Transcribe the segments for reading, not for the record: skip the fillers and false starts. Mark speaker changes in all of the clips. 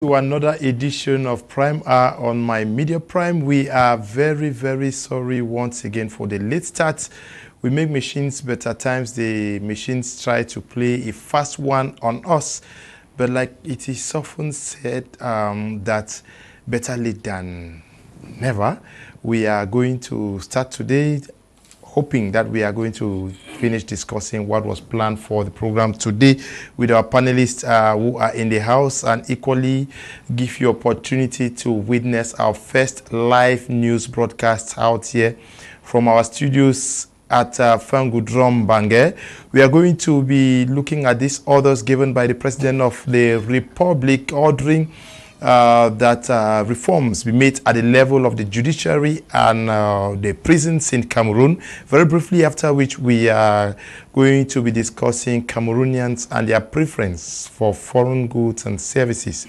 Speaker 1: To another edition of Prime Hour on My Media Prime. We are very, very sorry once again for the late start. We make machines, but at times the machines try to play a fast one on us. But like it is often said, that better late than never. We are going to start today, hoping that we are going to finish discussing what was planned for the program today with our panelists who are in the house, and equally give you opportunity to witness our first live news broadcast out here from our studios at Fangudrom Bange. We are going to be looking at these orders given by the President of the Republic ordering that reforms be made at the level of the judiciary and the prisons in Cameroon. Very briefly, after which we are going to be discussing Cameroonians and their preference for foreign goods and services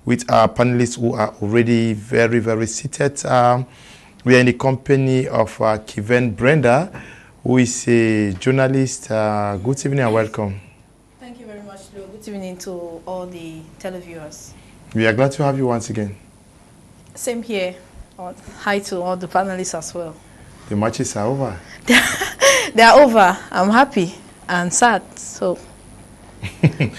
Speaker 1: with our panelists who are already very, very seated. We are in the company of Kiven Brenda, who is a journalist. Good evening and welcome.
Speaker 2: Thank you very much, Lou. Good evening to all the televiewers. We
Speaker 1: are glad to have you once again.
Speaker 2: Same here. Hi to all the panelists as well.
Speaker 1: The matches are over.
Speaker 2: They are over. I'm happy and sad. So.
Speaker 1: Okay.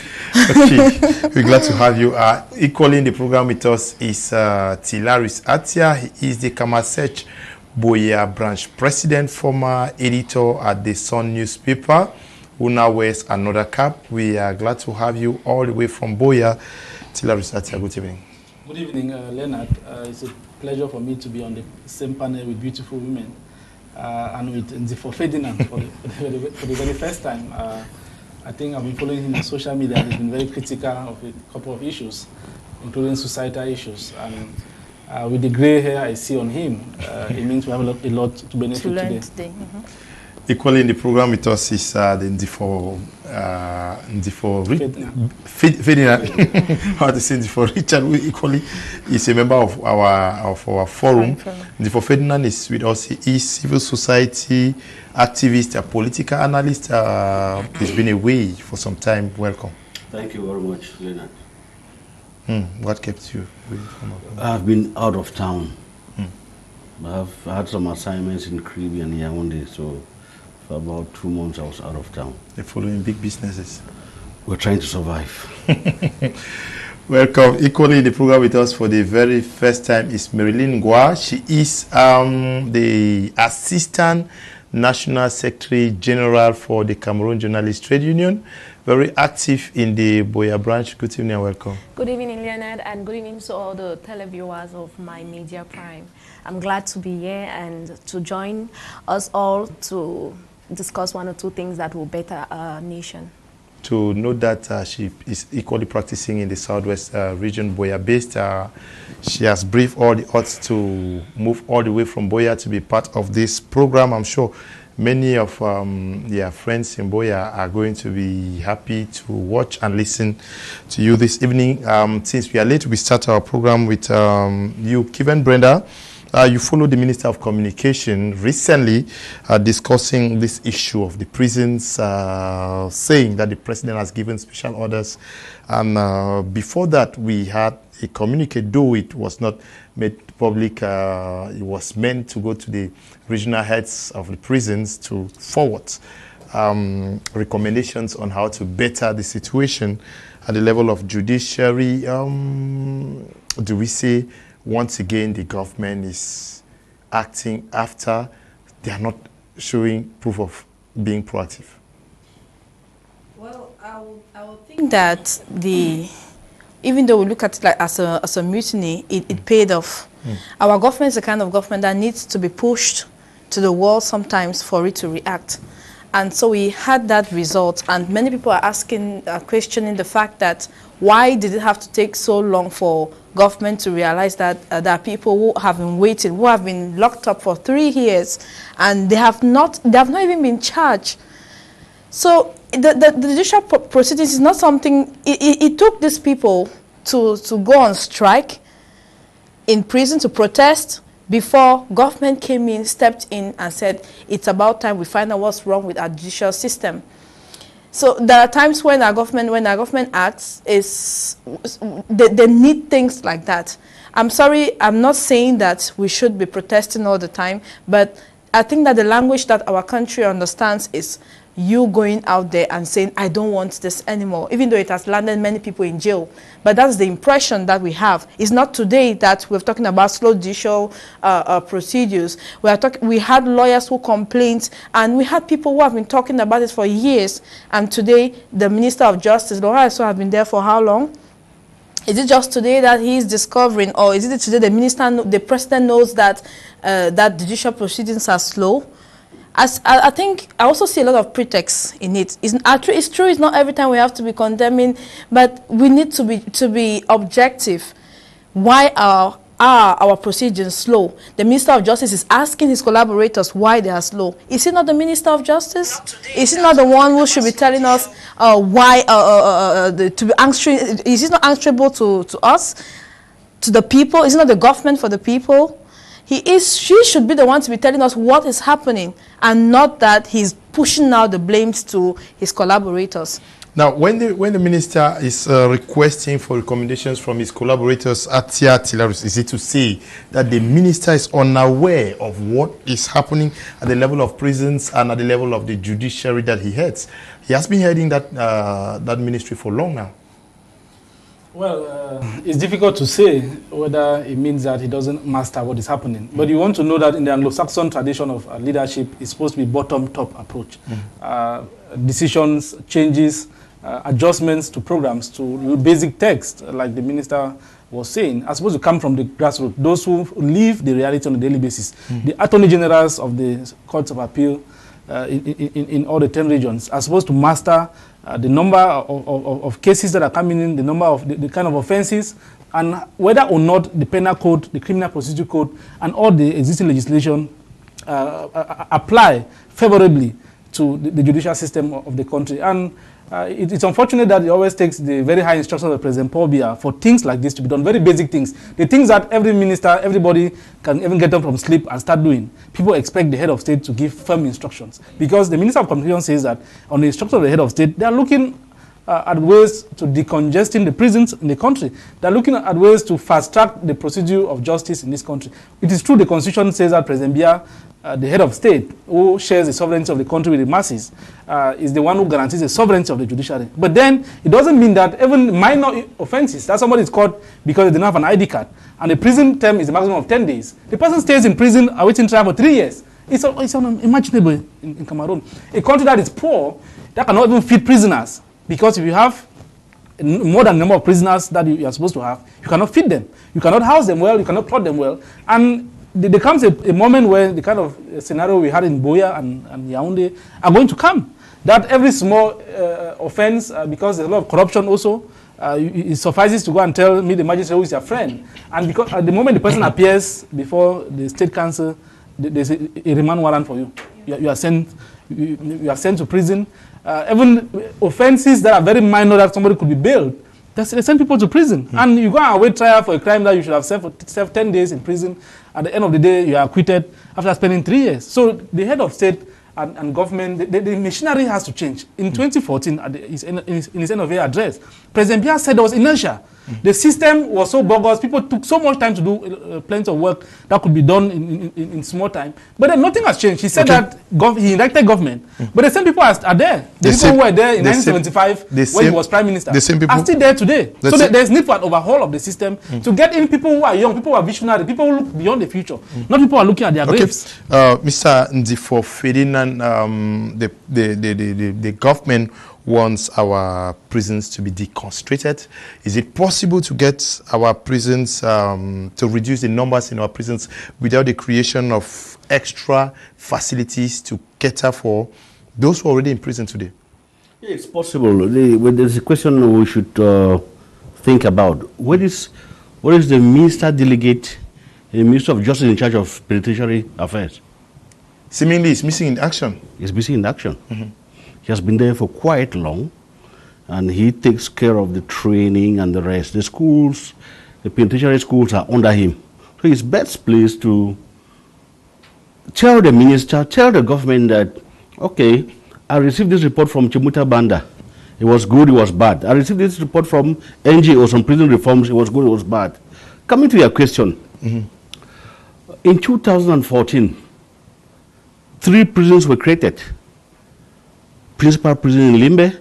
Speaker 1: We're glad to have you. Equally in the program with us is Tilaris Atia. He is the Kamasech Boya branch president, former editor at the Sun newspaper, who now wears another cap. We are glad to have you all the way from Boya. Good evening.
Speaker 3: Good evening, Leonard. It's a pleasure for me to be on the same panel with beautiful women and with Ndifo Ferdinand for the very first time. I think I've been following him on social media. He's been very critical of a couple of issues, including societal issues. And with the gray hair I see on him, it means we have a lot to benefit today.
Speaker 2: Mm-hmm.
Speaker 1: Equally in the program with us is the Ndifo Ferdinand. How to say Ndifo Richard, who equally is a member of our forum. Ndifo Ferdinand is with us. He is civil society activist, a political analyst. He's been away for some time. Welcome.
Speaker 4: Thank you very much, Leonard.
Speaker 1: What kept you away from
Speaker 4: I've been out of town. I've had some assignments in Caribbean here one day, so for about 2 months I was out of town.
Speaker 1: They're following big businesses.
Speaker 4: We're trying to survive.
Speaker 1: Welcome. Equally in the program with us for the very first time is Marilyn Gua. She is the Assistant National Secretary General for the Cameroon Journalists Trade Union. Very active in the Boya branch. Good evening and welcome.
Speaker 5: Good evening, Leonard, and good evening to all the televiewers of My Media Prime. I'm glad to be here and to join us all to discuss one or two things that will better our nation.
Speaker 1: To note that she is equally practicing in the Southwest region, Boya based. She has briefed all the odds to move all the way from Boya to be part of this program. I'm sure many of their friends in Boya are going to be happy to watch and listen to you this evening. Since we are late, we start our program with you, Kiven Brenda. You followed the Minister of Communication recently discussing this issue of the prisons, saying that the President has given special orders. And before that, we had a communique, though it was not made public. It was meant to go to the regional heads of the prisons to forward recommendations on how to better the situation at the level of judiciary. Do we say once again the government is acting after they are not showing proof of being proactive?
Speaker 2: Well, I would think that even though we look at it like as a mutiny, it paid off. Our government is the kind of government that needs to be pushed to the wall sometimes for it to react. And so we had that result, and many people are questioning the fact that why did it have to take so long for government to realize that there are people who have been waiting, who have been locked up for 3 years, and they have not even been charged. So the judicial proceedings is not something. It took these people to go on strike in prison to protest before government came in, stepped in, and said it's about time we find out what's wrong with our judicial system. So there are times when our government acts, they need things like that. I'm sorry, I'm not saying that we should be protesting all the time, but I think that the language that our country understands is you going out there and saying, I don't want this anymore, even though it has landed many people in jail. But that's the impression that we have. It's not today that we're talking about slow judicial procedures. We had lawyers who complained, and we had people who have been talking about it for years. And today, the Minister of Justice, Laura, so have been there for how long? Is it just today that he is discovering, or is it today the president knows that that judicial proceedings are slow? I think I also see a lot of pretexts in it. It's true. It's not every time we have to be condemning, but we need to be objective. Why are our procedures slow? The Minister of Justice is asking his collaborators why they are slow. Is he not the Minister of Justice? Is he not the one who should be telling us why to be answering? Is he not answerable to us, to the people? Is it not the government for the people? She should be the one to be telling us what is happening, and not that he's pushing out the blames to his collaborators.
Speaker 1: Now, when the minister is requesting for recommendations from his collaborators at Tilarus, is it to say that the minister is unaware of what is happening at the level of prisons and at the level of the judiciary that he heads? He has been heading that ministry for long now.
Speaker 3: Well, it's difficult to say whether it means that he doesn't master what is happening. But you want to know that in the Anglo-Saxon tradition of leadership, it's supposed to be bottom-top approach. Decisions, changes, adjustments to programs, to basic text, like the minister was saying, are supposed to come from the grassroots, those who live the reality on a daily basis. The attorney generals of the courts of appeal in all the 10 regions are supposed to master the number of cases that are coming in, the number of the kind of offenses, and whether or not the penal code, the criminal procedure code, and all the existing legislation apply favorably to the judicial system of the country. And it's unfortunate that it always takes the very high instructions of President Paul Biya for things like this to be done, very basic things. The things that every minister, everybody can even get up from sleep and start doing. People expect the head of state to give firm instructions, because the Minister of Communication says that on the instruction of the head of state, they are looking at ways to decongesting the prisons in the country. They are looking at ways to fast-track the procedure of justice in this country. It is true the Constitution says that President Biya, the head of state, who shares the sovereignty of the country with the masses, is the one who guarantees the sovereignty of the judiciary. But then it doesn't mean that even minor offenses, that somebody is caught because they didn't have an ID card, and the prison term is a maximum of 10 days. The person stays in prison awaiting trial for 3 years. It's unimaginable in Cameroon. A country that is poor, that cannot even feed prisoners, because if you have more than the number of prisoners that you are supposed to have, you cannot feed them. You cannot house them well, you cannot clothe them well. And there comes a moment where the kind of scenario we had in Boya and Yaoundé are going to come. That every small offense, because there's a lot of corruption also, it suffices to go and tell me the magistrate who is your friend. And because at the moment the person appears before the state council, there's a remand warrant for you. You are sent to prison. Even offenses that are very minor that somebody could be bailed, they send people to prison. And you go and await trial for a crime that you should have served 10 days in prison. At the end of the day, you are acquitted after spending 3 years. So the head of state and government, the machinery has to change. In 2014, in his end of year address, President Biya said there was inertia. The system was so bogus, people took so much time to do plenty of work that could be done in small time. But then nothing has changed. He said that he elected government, but the same people are there. The people who were there in 1975 when he was prime minister are still there today. So there's need for an overhaul of the system to get in people who are young, people who are visionary, people who look beyond the future, not people who are looking at their graves.
Speaker 1: Mr. Ndifo Ferdinand, the government wants our prisons to be deconstructed. Is it possible to get our prisons, to reduce the numbers in our prisons without the creation of extra facilities to cater for those who are already in prison today?
Speaker 4: Yeah, it's possible. There's a question we should think about. What is the minister delegate, the Minister of Justice in charge of penitentiary affairs?
Speaker 1: Seemingly it's missing in action.
Speaker 4: It's missing in action. He has been there for quite long, and he takes care of the training and the rest. The schools, the penitentiary schools are under him. So he's best placed to tell the minister, tell the government that, okay, I received this report from Chimuta Banda. It was good, it was bad. I received this report from NGOs on prison reforms. It was good, it was bad. Coming to your question, in 2014, 3 prisons were created. Principal prison in Limbe.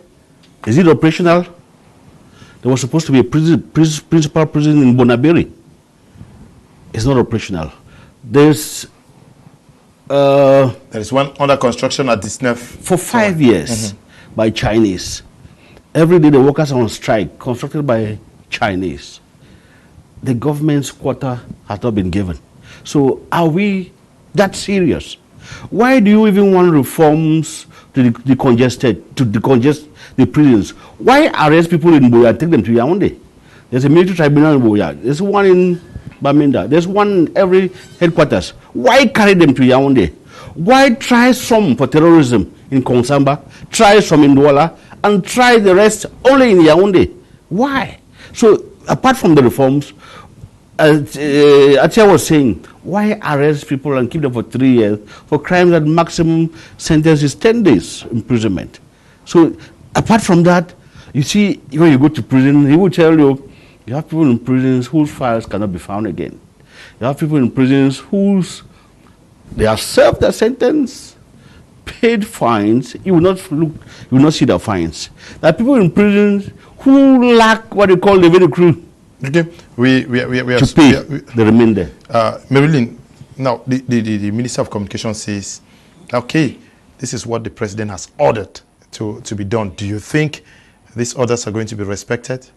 Speaker 4: Is it operational? There was supposed to be a principal prison in Bonaberi. It's not operational. There is
Speaker 1: one under construction at Disnef.
Speaker 4: For 5 years by Chinese. Every day the workers are on strike, constructed by Chinese. The government's quota has not been given. So are we that serious? Why do you even want reforms to decongest the prisons? Why arrest people in Boya and take them to Yaoundé? There's a military tribunal in Boya. There's one in Baminda. There's one in every headquarters. Why carry them to Yaoundé? Why try some for terrorism in Konsamba, try some in Douala, and try the rest only in Yaoundé? Why? So apart from the reforms, Atia was saying, why arrest people and keep them for 3 years for crimes that maximum sentence is 10 days imprisonment? So apart from that, you see, when you go to prison, he will tell you, you have people in prisons whose files cannot be found again. You have people in prisons they have served their sentence, paid fines, you will not see their fines. There are people in prisons who lack what they call the very crew.
Speaker 1: Okay, we are
Speaker 4: to pay the remainder.
Speaker 1: Marilyn, now the Minister of Communication says, okay, this is what the President has ordered to be done. Do you think these orders are going to be respected?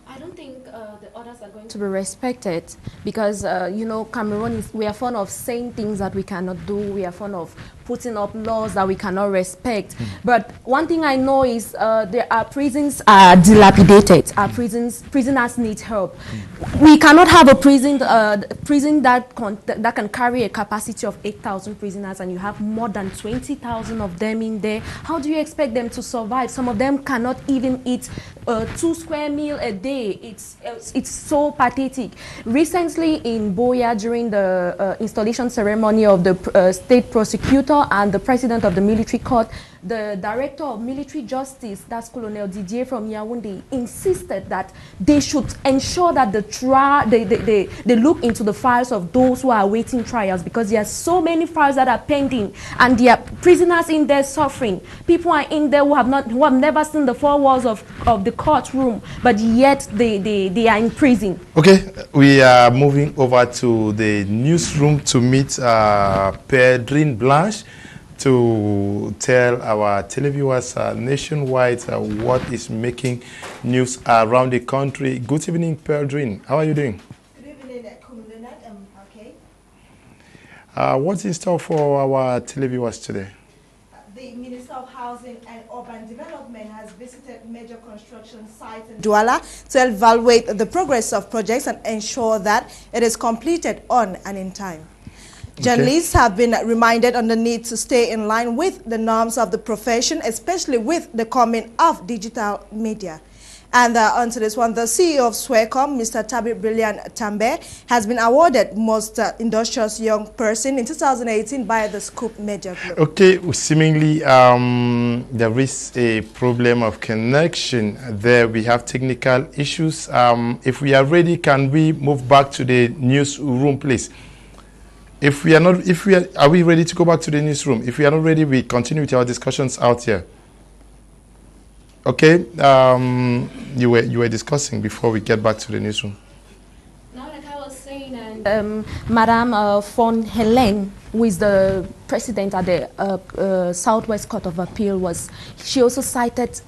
Speaker 5: I don't think the orders are going to be respected because, you know, Cameroon, we are fond of saying things that we cannot do. We are fond of putting up laws that we cannot respect. But one thing I know is there are prisons are dilapidated. Our prisoners need help. We cannot have a prison that can carry a capacity of 8,000 prisoners, and you have more than 20,000 of them in there. How do you expect them to survive? Some of them cannot even eat 2 square meals a day. It's so pathetic. Recently in Boya, during the installation ceremony of the state prosecutor and the president of the military court, the director of military justice, that's Colonel Didier from Yaoundé, insisted that they should ensure that they look into the files of those who are awaiting trials, because there are so many files that are pending and there are prisoners in there suffering. People are in there who have never seen the 4 walls of the courtroom, but yet they are in prison.
Speaker 1: Okay, we are moving over to the newsroom to meet Pedrine Blanche to tell our televiewers nationwide what is making news around the country. Good evening, Pedrine. How are you doing?
Speaker 6: Good evening, Kumlunet. Okay.
Speaker 1: What's in store for our televiewers today?
Speaker 6: The Minister of Housing and Urban Development has visited major construction sites in Douala to evaluate the progress of projects and ensure that it is completed on and in time. Journalists have been reminded on the need to stay in line with the norms of the profession, especially with the coming of digital media. And onto this one, the CEO of Swecom, Mr. Tabi Brilliant Tambe, has been awarded Most Industrious Young Person in 2018 by the Scoop Media Group. Okay,
Speaker 1: seemingly there is a problem of connection there. We have technical issues. If we are ready, can we move back to the newsroom, please? Are we ready to go back to the newsroom? If we are not ready, we continue with our discussions out here. Okay, you were discussing before we get back to the newsroom.
Speaker 5: No, like I was saying, and Madame von Helen, who is the president at the Southwest Court of Appeal, she also cited,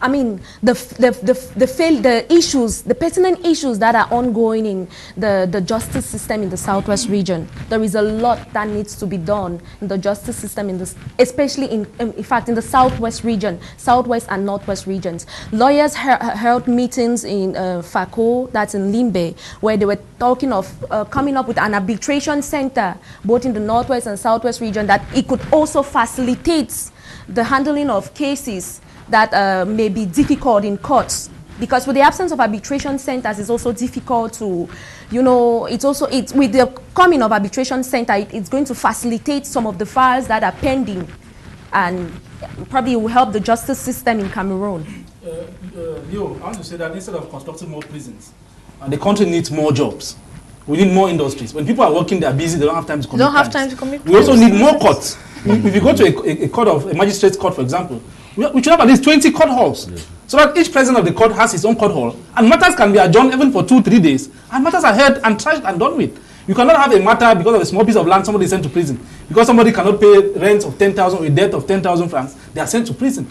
Speaker 5: I mean, the issues, the pertinent issues that are ongoing in the justice system in the Southwest region. There is a lot that needs to be done in the justice system, especially in fact, in the Southwest region, Southwest and Northwest regions. Lawyers held meetings in Fako, that's in Limbe, where they were talking of coming up with an arbitration center, both in the Northwest and Southwest region, that it could also facilitate the handling of cases that may be difficult in courts, because with the absence of arbitration centers, it's also difficult to, you know, with the coming of arbitration center, it's going to facilitate some of the files that are pending and probably it will help the justice system in Cameroon.
Speaker 3: Leo, I want to say that instead of constructing more prisons, the country needs more jobs. We need more industries. When people are working, they are busy, they don't have time to commit
Speaker 2: Don't have
Speaker 3: crimes.
Speaker 2: time to commit
Speaker 3: We also
Speaker 2: crimes.
Speaker 3: need more courts. If you go to a magistrate's court, for example, we should have at least 20 court halls. Yeah. So that each president of the court has his own court hall, and matters can be adjourned even for 2-3 days, and matters are heard and tried and done with. You cannot have a matter because of a small piece of land, somebody is sent to prison. Because somebody cannot pay rent of 10,000 or a debt of 10,000 francs, they are sent to prison.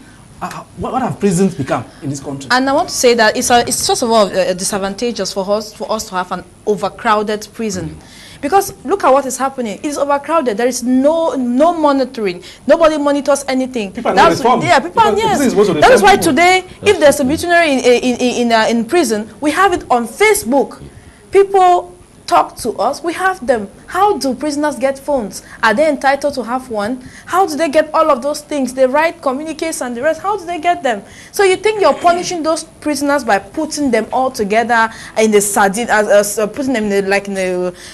Speaker 3: What have prisons become in this country?
Speaker 2: And I want to say that it's first of all disadvantageous for us to have an overcrowded prison. Because look at what is happening. It is overcrowded. There is no monitoring. Nobody monitors anything.
Speaker 3: People are not reformed.
Speaker 2: Yeah, people are, yes. That is why today, if there's a mutiny in prison, we have it on Facebook. People talk to us. We have them. How do prisoners get phones? Are they entitled to have one? How do they get all of those things? They write communiques and the rest. How do they get them? So you think you're punishing those prisoners by putting them all together in the sardine, putting them in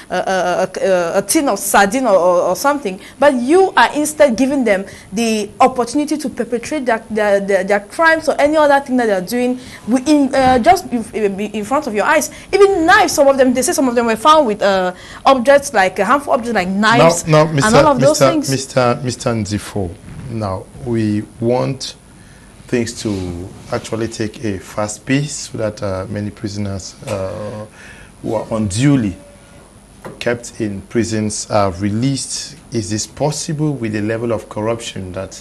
Speaker 2: a tin of sardine or something, but you are instead giving them the opportunity to perpetrate their crimes or any other thing that they're doing just in front of your eyes. Even knives, they say some of them were found with objects like harmful objects like knives and all of those things.
Speaker 1: Mr. Nzifo, now we want things to actually take a fast pace so that many prisoners who are unduly kept in prisons are released. Is this possible with the level of corruption that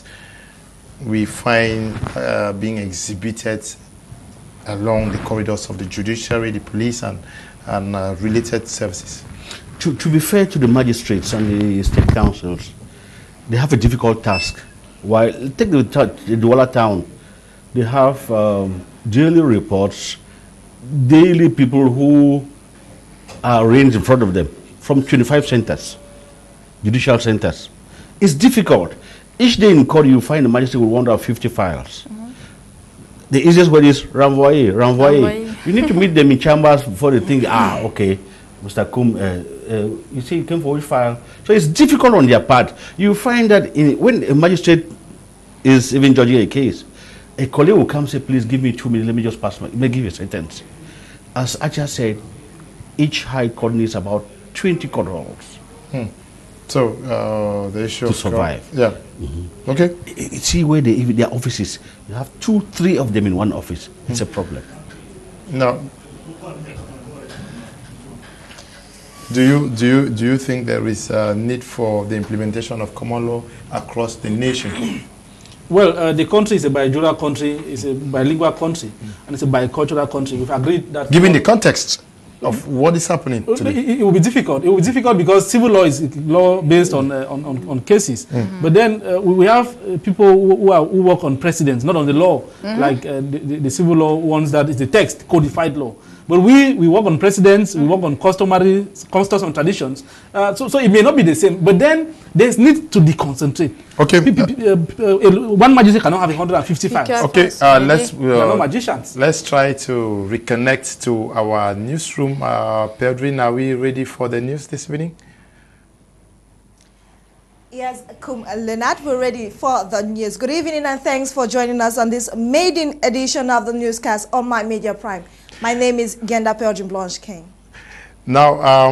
Speaker 1: we find being exhibited along the corridors of the judiciary, the police, and related services?
Speaker 4: To be fair to the magistrates and the state councils, they have a difficult task. While take the Douala town, they have daily reports, daily people who are arraigned in front of them from 25 centers, judicial centers. It's difficult. Each day in court, you find the magistrate with 150 files. The easiest way is renvoyer. You need to meet them in chambers before they think, okay, Mr. Kum, you see, you came for which file? So it's difficult on their part. You find that when a magistrate is even judging a case, a colleague will come and say, please give me 2 minutes, let me just pass may give you a sentence. As Acha said, each high court needs about 20 court halls.
Speaker 1: So the issue
Speaker 4: to survive.
Speaker 1: Yeah. Okay.
Speaker 4: See where their offices. You have 2-3 of them in one office. It's a problem.
Speaker 1: Now, do you think there is a need for the implementation of common law across the nation?
Speaker 3: Well, the country is a bijural country, it's a bilingual country, and it's a bicultural country. We've agreed that... Given
Speaker 1: the context of what is happening today?
Speaker 3: It will be difficult. It will be difficult because civil law is law based on cases. But then we have people who work on precedents, not on the law, like the civil law ones that is the text, codified law. But we work on precedents, we work on customs and traditions. So it may not be the same. But then there's need to deconcentrate.
Speaker 1: Okay.
Speaker 3: One magistrate cannot have 150 files.
Speaker 1: Okay,
Speaker 3: no magicians.
Speaker 1: Let's try to reconnect to our newsroom. Pedrin, are we ready for the news this evening?
Speaker 6: Yes, Leonard, we're ready for the news. Good evening and thanks for joining us on this maiden edition of the newscast on My Media Prime. My name is Genda Pelgin Blanche King.
Speaker 1: Now,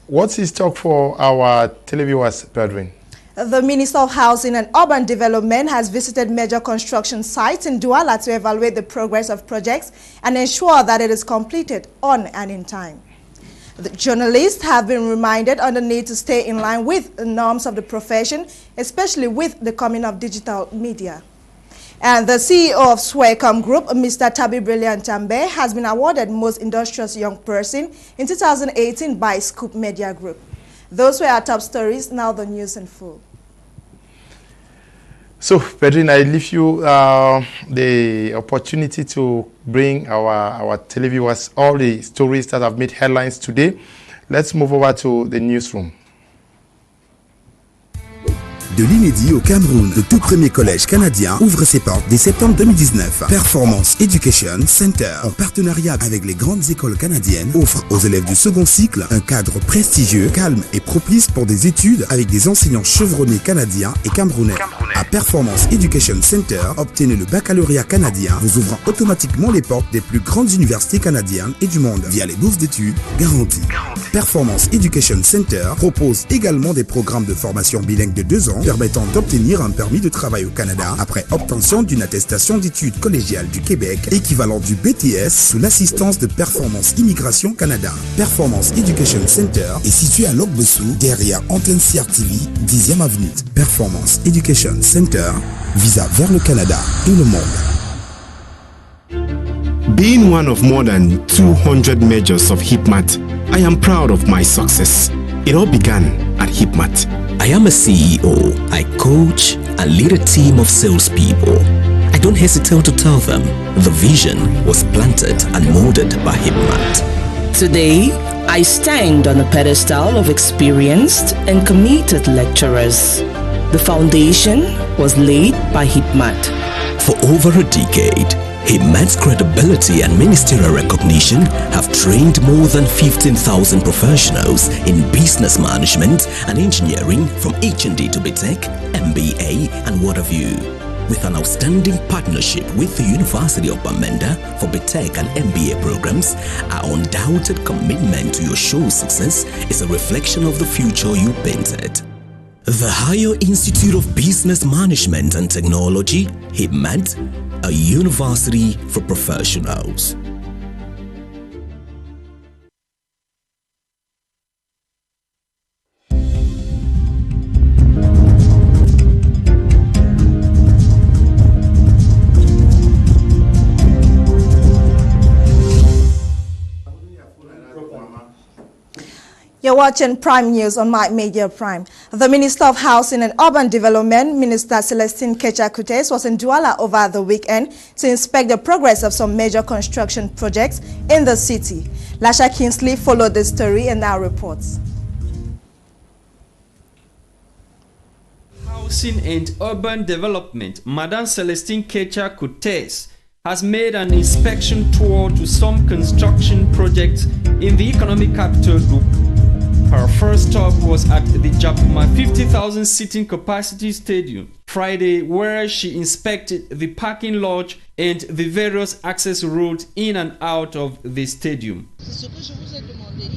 Speaker 1: what's his talk for our televiewers, Pedrin?
Speaker 6: The Minister of Housing and Urban Development has visited major construction sites in Douala to evaluate the progress of projects and ensure that it is completed on and in time. The journalists have been reminded on the need to stay in line with the norms of the profession, especially with the coming of digital media. And the CEO of Swecom Group, Mr. Tabi Brilliant Tambe, has been awarded Most Industrious Young Person in 2018 by Scoop Media Group. Those were our top stories. Now the news in full.
Speaker 1: So, Pedrin, I leave you the opportunity to bring our televiewers all the stories that have made headlines today. Let's move over to the newsroom.
Speaker 7: De l'inédit au Cameroun, le tout premier collège canadien ouvre ses portes dès septembre 2019. Performance Education Center, en partenariat avec les grandes écoles canadiennes, offre aux élèves du second cycle un cadre prestigieux, calme et propice pour des études avec des enseignants chevronnés canadiens et camerounais. À Performance Education Center, obtenez le baccalauréat canadien, vous ouvrant automatiquement les portes des plus grandes universités canadiennes et du monde via les bourses d'études garanties. Performance Education Center propose également des programmes de formation bilingue de 2 ans permettant d'obtenir un permis de travail au Canada après obtention d'une attestation d'études collégiales du Québec équivalent du BTS sous l'assistance de Performance Immigration Canada. Performance Education Center est situé à Augus, derrière Antenne CRTV, 10e avenue. Performance Education Center, visa vers le Canada et le monde.
Speaker 8: Being one of more than 200 majors of HipMat, I am proud of my success. It all began at HipMat.
Speaker 9: I am a CEO. I coach and lead a team of salespeople. I don't hesitate to tell them the vision was planted and molded by HipMat.
Speaker 10: Today, I stand on a pedestal of experienced and committed lecturers. The foundation was laid by HipMat.
Speaker 9: For over a decade, HipMat's credibility and ministerial recognition have trained more than 15,000 professionals in business management and engineering from H&D to BTech, MBA and what have you. With an outstanding partnership with the University of Bamenda for BTech and MBA programs, our undoubted commitment to your show's success is a reflection of the future you painted. The Higher Institute of Business Management and Technology, HipMat, a university for professionals.
Speaker 6: You're watching Prime News on My Media Prime. The Minister of Housing and Urban Development, Minister Celestine Kecha-Kutes, was in Douala over the weekend to inspect the progress of some major construction projects in the city. Lasha Kingsley followed the story and now reports.
Speaker 11: Housing and Urban Development, Madame Celestine Kecha-Kutes, has made an inspection tour to some construction projects in the economic capital group. Her first stop was at the Japuma 50,000 seating capacity stadium Friday, where she inspected the parking lot and the various access roads in and out of the stadium.
Speaker 12: C'est ce que je vous ai demandé.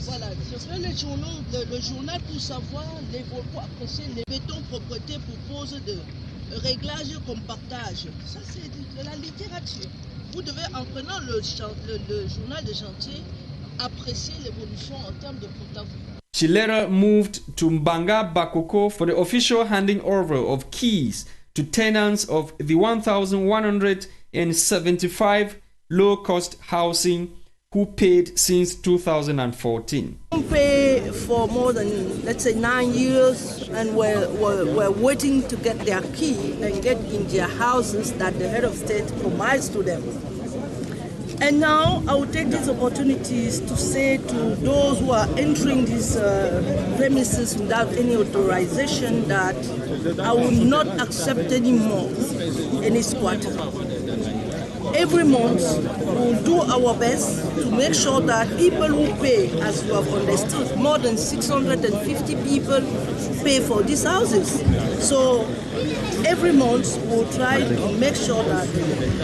Speaker 12: Voilà, ce serait le journal pour savoir les pour apprécier les bétons propreté pour pose de réglage comme partage. Ça c'est de la littérature. Vous devez en prenant le journal de chantier apprécier l'évolution en termes de portable.
Speaker 11: She later moved to Mbanga Bakoko for the official handing over of keys to tenants of the 1,175 low-cost housing who paid since 2014.
Speaker 12: We pay for more than, let's say, 9 years, and we're waiting to get their key and get in their houses that the head of state provides to them. And now I will take these opportunities to say to those who are entering these premises without any authorization that I will not accept any more any squatter. Every month we'll do our best to make sure that people who pay, as you have understood, more than 650 people pay for these houses. So every month we'll try to make sure that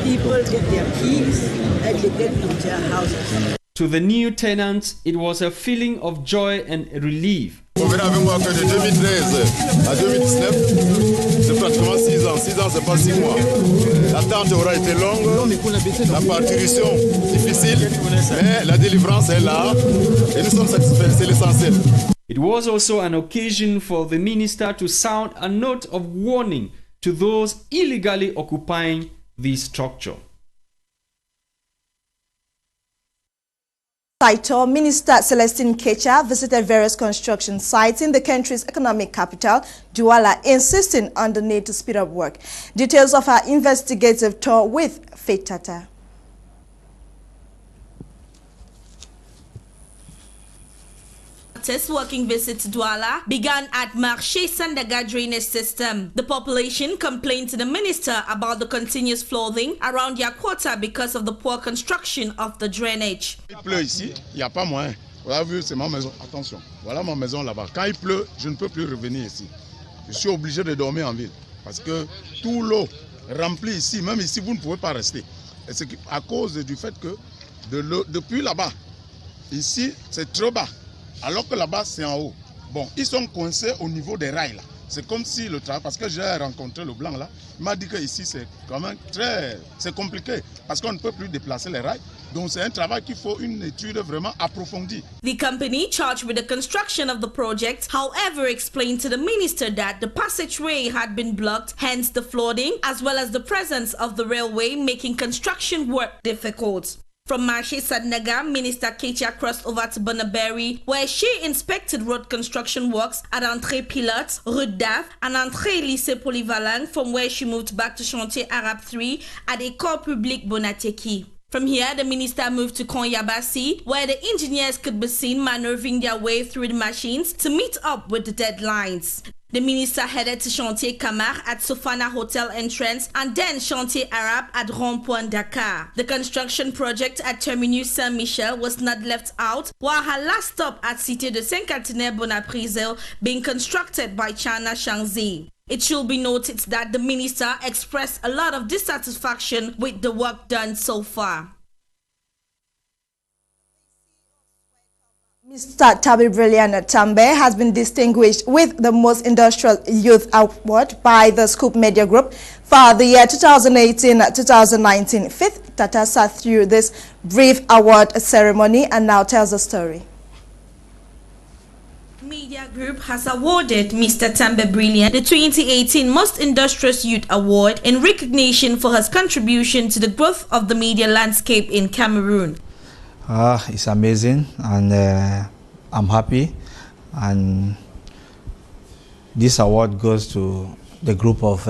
Speaker 12: people get their keys and they get into their houses.
Speaker 11: To the new tenants, it was a feeling of joy and relief.
Speaker 13: On verra avec moi que de 2013 à 2019, c'est pratiquement 6 ans. 6 ans, c'est pas 6 mois. L'attente aura été longue, la parturition difficile, mais la délivrance est là et nous sommes satisfaits, c'est l'essentiel.
Speaker 11: It was also an occasion for the minister to sound a note of warning to those illegally occupying the structure.
Speaker 6: Minister Celestine Kecha visited various construction sites in the country's economic capital, Douala, insisting on the need to speed up work. Details of our investigative tour with Faith Tata.
Speaker 14: contractor's working visit to Douala began at Marché Sandaga drainage system. The population complained to the minister about the continuous flooding around their quarter because of the poor construction of the drainage.
Speaker 13: Il pleut ici, il n'y a pas moyen. Vous avez vu, c'est ma maison. Attention, voilà ma maison là-bas. Quand il pleut, je ne peux plus revenir ici. Je suis obligé de dormir en ville parce que tout l'eau remplie ici, même ici, vous ne pouvez pas rester. Et c'est à cause du fait que depuis là-bas, ici, c'est trop bas, alors que là-bas, c'est en haut. Bon, ils sont coincés au niveau des rails là. C'est comme si le travail, parce que j'ai rencontré le blanc là, il m'a dit que ici c'est quand même c'est compliqué parce qu'on ne peut plus déplacer les rails. Donc c'est un travail qu'il faut une étude vraiment approfondie.
Speaker 14: The company charged with the construction of the project, however, explained to the minister that the passageway had been blocked, hence the flooding, as well as the presence of the railway making construction work difficult. From Marché Sandaga, Minister Ketia crossed over to Bonneberry, where she inspected road construction works at Entrée Pilote, Rue d'Af, and Entrée Lycée Polyvalent, from where she moved back to Chantier Arabe 3 at École Publique Bonateki. From here, the minister moved to Konyabasi, where the engineers could be seen maneuvering their way through the machines to meet up with the deadlines. The minister headed to Chantier Kamar at Sofana Hotel entrance and then Chantier Arabe at Rond-Point Dakar. The construction project at Terminus Saint-Michel was not left out, while her last stop at Cité de Saint-Catinais Bonaprise being constructed by China Shangzi. It should be noted that the minister expressed a lot of dissatisfaction with the work done so far.
Speaker 6: Mr. Tabi Brilliant Tambe has been distinguished with the Most Industrial Youth Award by the Scoop Media Group for the year 2018-2019. Fifth Tata sat through this brief award ceremony and now tells the story.
Speaker 14: Media Group has awarded Mr. Tambe Brilliant the 2018 Most Industrious Youth Award in recognition for his contribution to the growth of the media landscape in Cameroon.
Speaker 15: It's amazing, and I'm happy, and this award goes to the group of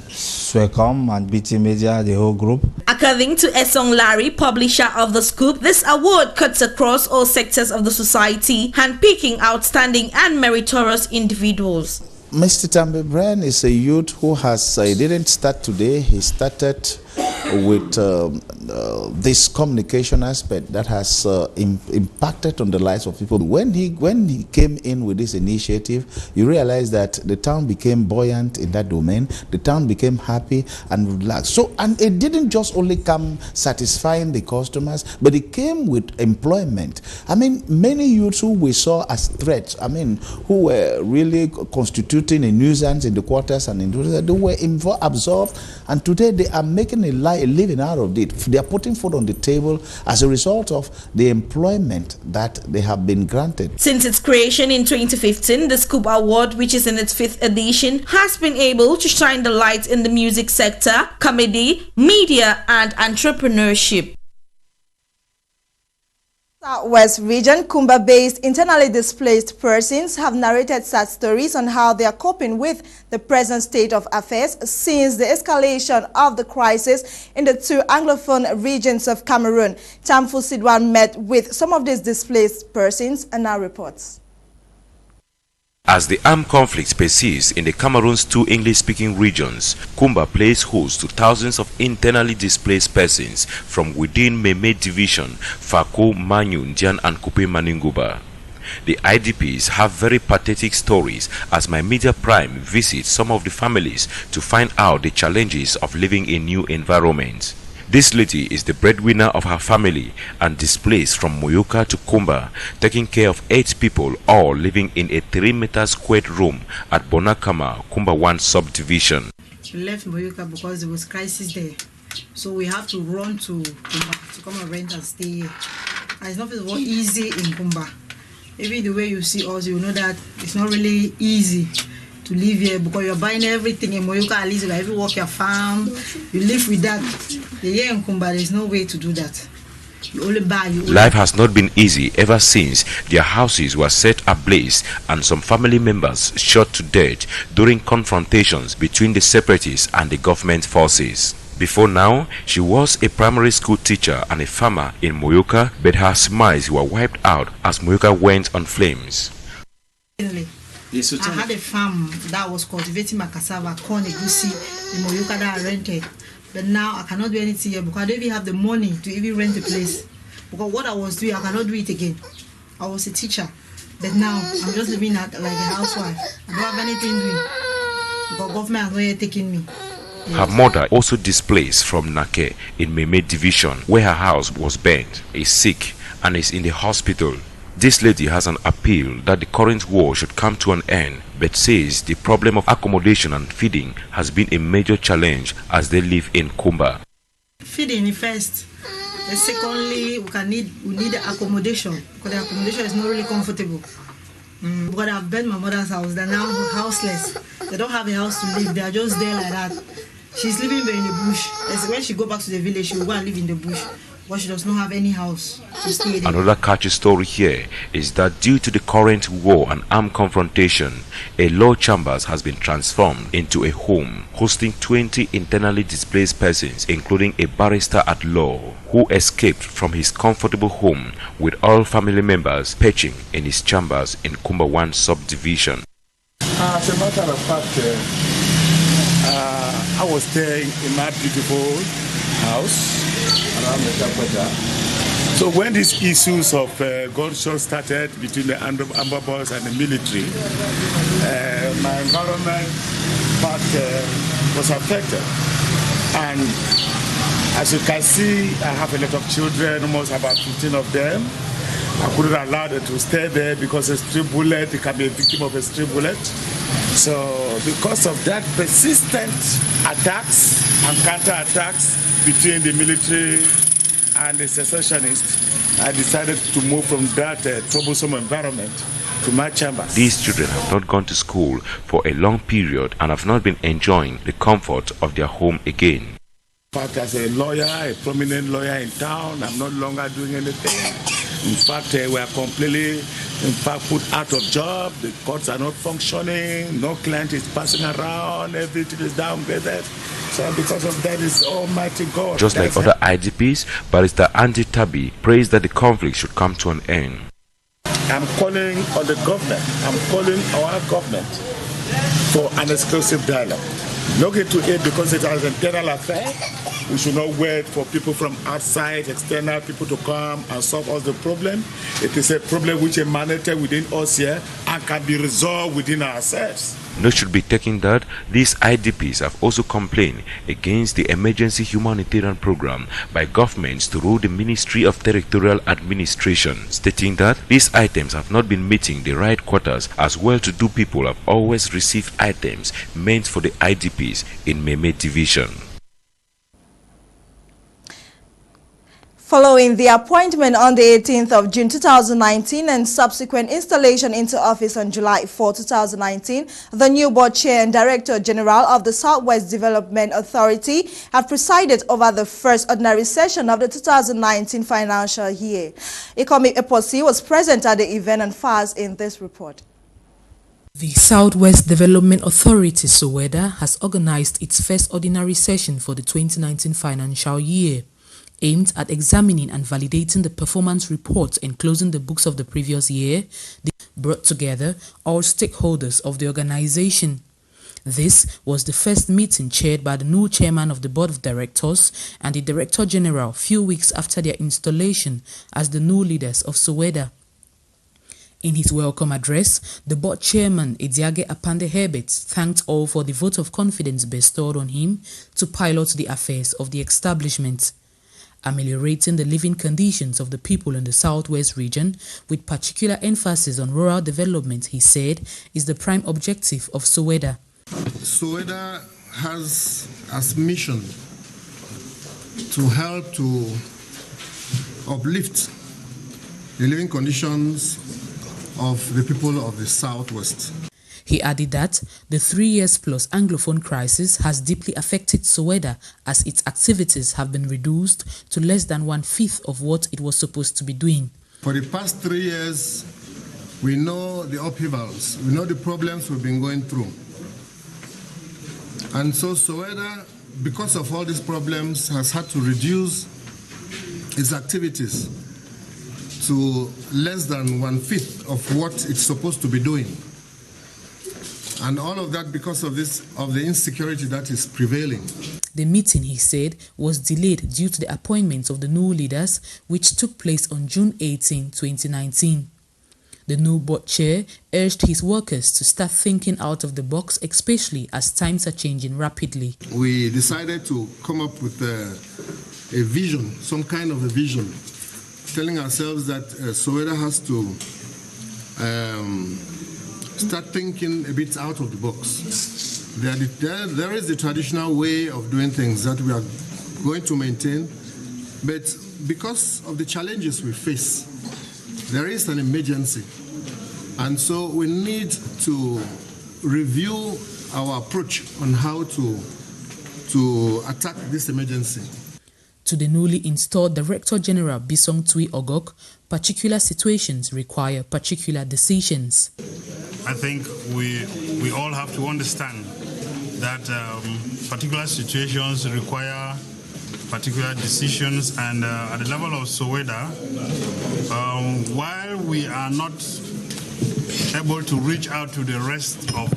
Speaker 15: Swecom and BT Media, the whole group.
Speaker 14: According to Esong Larry, publisher of The Scoop, this award cuts across all sectors of the society, handpicking outstanding and meritorious individuals.
Speaker 16: Mr. Tambe Brilliant is a youth who has, he didn't start today, he started with this communication aspect that has impacted on the lives of people. When he came in with this initiative, you realize that the town became buoyant in that domain, the town became happy and relaxed. So, and it didn't just only come satisfying the customers, but it came with employment. I mean, many youths who we saw as threats, I mean, who were really constituting a nuisance in the quarters and in the, they were absorbed, and today they are making a living out of it. They are putting food on the table as a result of the employment that they have been granted.
Speaker 14: Since its creation in 2015, the Scoop Award, which is in its 5th edition, has been able to shine the light in the music sector, comedy, media, and entrepreneurship.
Speaker 6: Southwest region, Kumba-based internally displaced persons have narrated sad stories on how they are coping with the present state of affairs since the escalation of the crisis in the two Anglophone regions of Cameroon. Tamfu Sidwan met with some of these displaced persons and now reports.
Speaker 17: As the armed conflict persists in the Cameroon's two English-speaking regions, Kumba plays host to thousands of internally displaced persons from within Meme Division, Fako, Manyu, Ndian and Kupe Maninguba. The IDPs have very pathetic stories as my Media Prime visits some of the families to find out the challenges of living in new environments. This lady is the breadwinner of her family and displaced from Moyoka to Kumba, taking care of 8 people, all living in a 3-meter squared room at Bonakama, Kumba 1 subdivision.
Speaker 18: We left Moyoka because there was crisis there. So we have to run to Kumba to come and rent and stay here. And it's not easy in Kumba. Even the way you see us, you know that it's not really easy to live here because you're buying everything in Moyoka. At least you have to work your farm, you live with that. Here in Kumba, there's no way to do that. You only buy.
Speaker 17: Life has not been easy ever since their houses were set ablaze and some family members shot to death during confrontations between the separatists and the government forces. Before now, she was a primary school teacher and a farmer in Moyoka, but her smiles were wiped out as Moyoka went on flames.
Speaker 18: I had a farm that was cultivating my cassava, corn, egusi in Moyoka that I rented. But now I cannot do anything here because I don't even have the money to even rent a place. Because what I was doing, I cannot do it again. I was a teacher. But now I'm just living like a housewife. I don't have anything doing. Because government is not here taking me.
Speaker 17: Her mother, also displaced from Nake in Meme Division, where her house was burnt, is sick and is in the hospital. This lady has an appeal that the current war should come to an end, but says the problem of accommodation and feeding has been a major challenge as they live in Kumba.
Speaker 18: Feeding first. And secondly, we need accommodation because the accommodation is not really comfortable. Because I've burnt my mother's house, they're now houseless. They don't have a house to live, they are just there like that. She's living there in the bush. When she go back to the village, she will go and live in the bush. But she does not have any house to stay there.
Speaker 17: Another catchy story here is that due to the current war and armed confrontation, a law chambers has been transformed into a home hosting 20 internally displaced persons, including a barrister at law who escaped from his comfortable home with all family members perching in his chambers in Kumba 1 subdivision.
Speaker 19: As a matter of fact, I was there in that beautiful house around the Jakarta. So when these issues of gunshots started between the Amber Boys and the military, my environment was affected. And as you can see, I have a lot of children, almost about 15 of them. I couldn't allow them to stay there because a stray bullet, they can be a victim of a stray bullet. So because of that persistent attacks and counterattacks between the military and the secessionists, I decided to move from that troublesome environment to my chambers.
Speaker 17: These children have not gone to school for a long period and have not been enjoying the comfort of their home again.
Speaker 19: In fact, as a lawyer, a prominent lawyer in town, I'm no longer doing anything. In fact, we are completely, put out of job. The courts are not functioning. No client is passing around. Everything is downgraded. So because of that, it's Almighty God.
Speaker 17: Just like other IDPs, Barrister Andy Tabi prays that the conflict should come to an end.
Speaker 19: I'm calling on the government. I'm calling our government for an exclusive dialogue. Not get to it because it is an internal affair. We should not wait for people from outside, external people to come and solve us the problem. It is a problem which emanated within us here and can be resolved within ourselves.
Speaker 17: Note should be taken that these IDPs have also complained against the emergency humanitarian program by governments through the Ministry of Territorial Administration, stating that these items have not been meeting the right quotas, as well-to-do people have always received items meant for the IDPs in Meme Division.
Speaker 6: Following the appointment on the 18th of June 2019 and subsequent installation into office on July 4, 2019, the new board chair and director general of the Southwest Development Authority have presided over the first ordinary session of the 2019 financial year. Ikomi Eposi was present at the event and files in this report.
Speaker 20: The Southwest Development Authority, Soweto, has organized its first ordinary session for the 2019 financial year, aimed at examining and validating the performance reports and closing the books of the previous year. They brought together all stakeholders of the organization. This was the first meeting chaired by the new chairman of the board of directors and the director general few weeks after their installation as the new leaders of Soweto. In his welcome address, the board chairman, Ediage Apande Herbert, thanked all for the vote of confidence bestowed on him to pilot the affairs of the establishment. Ameliorating the living conditions of the people in the Southwest region, with particular emphasis on rural development, he said, is the prime objective of Soweto.
Speaker 21: Soweto has as mission to help to uplift the living conditions of the people of the Southwest.
Speaker 20: He added that the 3 years plus Anglophone crisis has deeply affected Soweto, as its activities have been reduced to less than 1/5 of what it was supposed to be doing.
Speaker 21: For the past 3 years, we know the upheavals, we know the problems we've been going through. And so Soweto because of all these problems, has had to reduce its activities to less than 1/5 of what it's supposed to be doing. And all of that because of the insecurity that is prevailing.
Speaker 20: The meeting, he said, was delayed due to the appointment of the new leaders, which took place on June 18, 2019. The new board chair urged his workers to start thinking out of the box, especially as times are changing rapidly.
Speaker 21: We decided to come up with a vision, some kind of a vision, telling ourselves that Soweto has to start thinking a bit out of the box. There is the traditional way of doing things that we are going to maintain, but because of the challenges we face, there is an emergency. And so we need to review our approach on how to attack this emergency.
Speaker 20: To the newly installed Director General Bisong Tui Ogok, particular situations require particular decisions.
Speaker 5: I think we all have to understand that particular situations require particular decisions, and at the level of Soweto, while we are not able to reach out to the rest of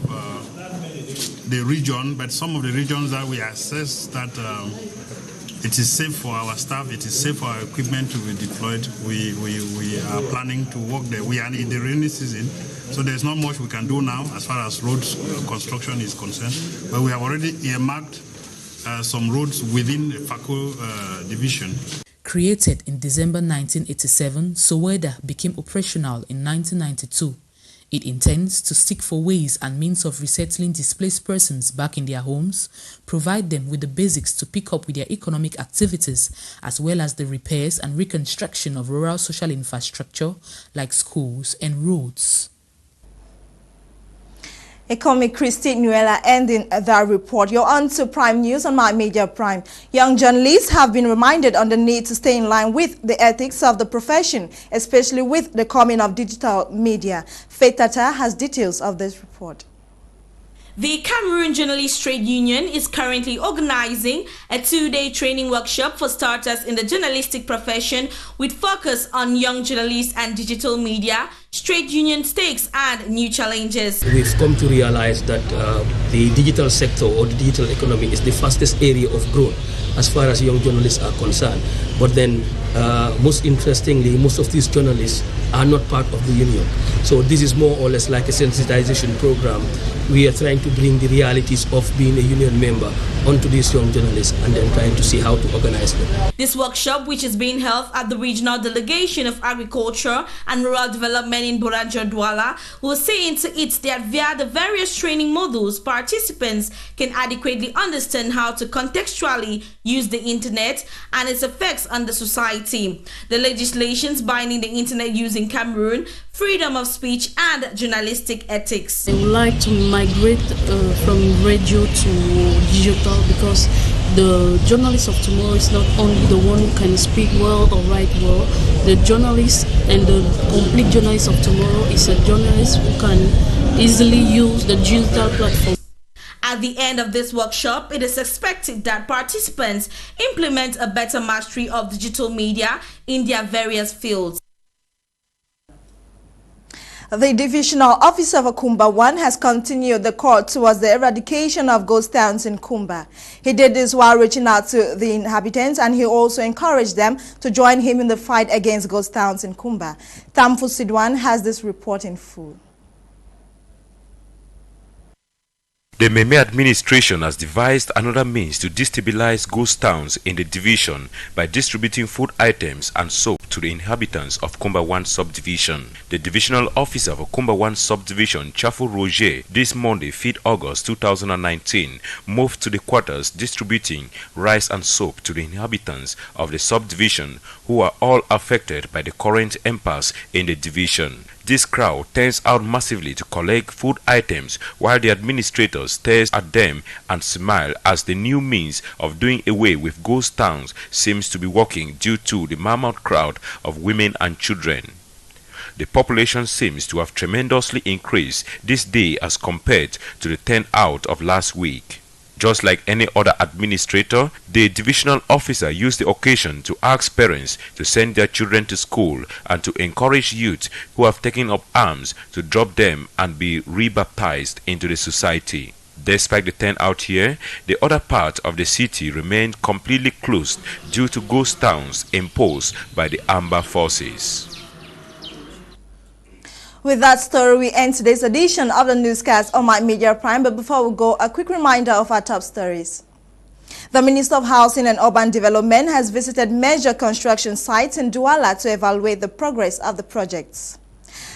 Speaker 5: the region, but some of the regions that we assess that it is safe for our staff, it is safe for our equipment to be deployed, we are planning to work there. We are in the rainy season, so there's not much we can do now as far as roads construction is concerned, but we have already earmarked some roads within the Fako division.
Speaker 20: Created in December 1987, Soweto became operational in 1992. It intends to seek for ways and means of resettling displaced persons back in their homes, provide them with the basics to pick up with their economic activities, as well as the repairs and reconstruction of rural social infrastructure like schools and roads.
Speaker 6: Economic Christy Nuela ending that report. You're on to Prime News on My Media Prime. Young journalists have been reminded on the need to stay in line with the ethics of the profession, especially with the coming of digital media. Faith Tata has details of this report.
Speaker 14: The Cameroon Journalists Trade Union is currently organizing a 2-day training workshop for starters in the journalistic profession with focus on young journalists and digital media, trade union stakes and new challenges.
Speaker 22: We've come to realize that the digital sector or the digital economy is the fastest area of growth as far as young journalists are concerned. But then, most interestingly, most of these journalists are not part of the union. So this is more or less like a sensitization program. We are trying to bring the realities of being a union member onto these young journalists and then trying to see how to organize them.
Speaker 14: This workshop, which is being held at the Regional Delegation of Agriculture and Rural Development in Borajo Douala, will see into it that via the various training modules, participants can adequately understand how to contextually use the internet and its effects on the society, the legislations binding the internet use in Cameroon, freedom of speech and journalistic ethics.
Speaker 23: I would like to migrate from radio to digital, because the journalist of tomorrow is not only the one who can speak well or write well. The journalist and the complete journalist of tomorrow is a journalist who can easily use the digital platform.
Speaker 14: At the end of this workshop, it is expected that participants implement a better mastery of digital media in their various fields.
Speaker 6: The divisional officer for Kumba 1 has continued the call towards the eradication of ghost towns in Kumba. He did this while reaching out to the inhabitants, and he also encouraged them to join him in the fight against ghost towns in Kumba. Tamfu Sidwan has this report in full.
Speaker 17: The Meme administration has devised another means to destabilize ghost towns in the division by distributing food items and soap to the inhabitants of Kumba 1 subdivision. The divisional officer for Kumba 1 subdivision, Chafu Roger, this Monday, 5th August 2019, moved to the quarters distributing rice and soap to the inhabitants of the subdivision who are all affected by the current impasse in the division. This crowd turns out massively to collect food items while the administrator stares at them and smiles as the new means of doing away with ghost towns seems to be working due to the mammoth crowd of women and children. The population seems to have tremendously increased this day as compared to the turnout of last week. Just like any other administrator, the divisional officer used the occasion to ask parents to send their children to school and to encourage youth who have taken up arms to drop them and be rebaptized into the society. Despite the turnout here, the other part of the city remained completely closed due to ghost towns imposed by the Amber forces.
Speaker 6: With that story, we end today's edition of the newscast on My Media Prime. But before we go, a quick reminder of our top stories. The Minister of Housing and Urban Development has visited major construction sites in Douala to evaluate the progress of the projects.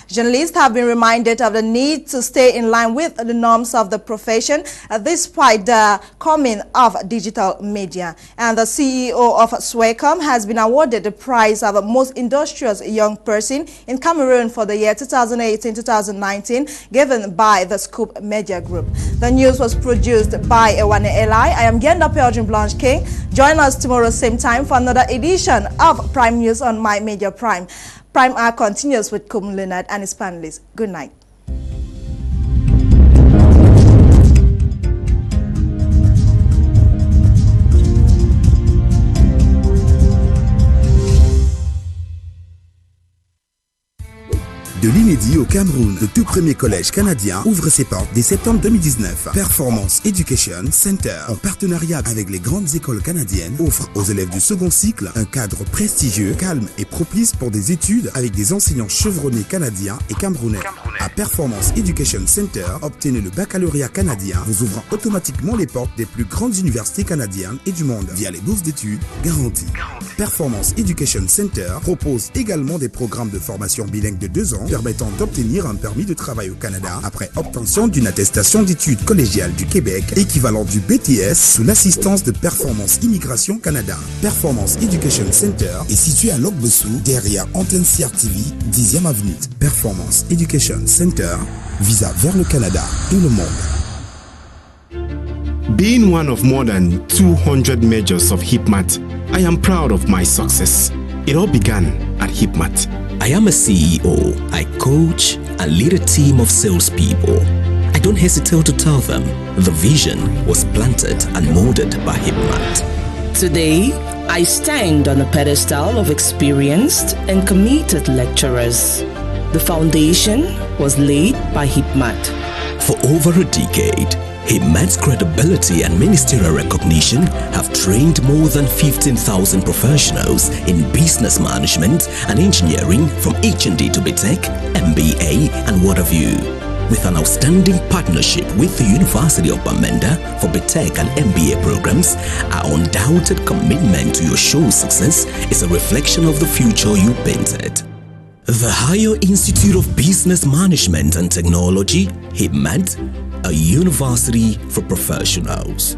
Speaker 6: Journalists have been reminded of the need to stay in line with the norms of the profession despite the coming of digital media. And the CEO of Swecom has been awarded the prize of most industrious young person in Cameroon for the year 2018-2019, given by the Scoop Media Group. The news was produced by Ewane Eli. I am Genda Pelgrim Blanche King. Join us tomorrow same time for another edition of Prime News on My Media Prime. Prime Hour continues with Kum Leonard and his panelists. Good night.
Speaker 7: De l'inédit au Cameroun, le tout premier collège canadien ouvre ses portes dès septembre 2019. Performance Education Center, en partenariat avec les grandes écoles canadiennes, offre aux élèves du second cycle un cadre prestigieux, calme et propice pour des études avec des enseignants chevronnés canadiens et camerounais. À Performance Education Center, obtenez le baccalauréat canadien, vous ouvrant automatiquement les portes des plus grandes universités canadiennes et du monde via les bourses d'études garanties. Performance Education Center propose également des programmes de formation bilingue de 2 ans permettant d'obtenir un permis de travail au Canada après obtention d'une attestation d'études collégiales du Québec équivalent du BTS sous l'assistance de Performance Immigration Canada. Performance Education Center est situé à Locbessou, derrière Antenne TV, 10e avenue. Performance Education Center, visa vers le Canada et le monde.
Speaker 8: Being one of more than 200 majors of HipMat, I am proud of my success. It all began at HipMat.
Speaker 9: I am a CEO. I coach and lead a team of salespeople. I don't hesitate to tell them the vision was planted and molded by HipMat.
Speaker 10: Today, I stand on a pedestal of experienced and committed lecturers. The foundation was laid by HipMat.
Speaker 9: For over a decade, HipMat's credibility and ministerial recognition have trained more than 15,000 professionals in business management and engineering from HND to BTech, MBA and what have you. With an outstanding partnership with the University of Bamenda for BTech and MBA programs, our undoubted commitment to your show's success is a reflection of the future you painted. The Higher Institute of Business Management and Technology, HipMat, a university for professionals.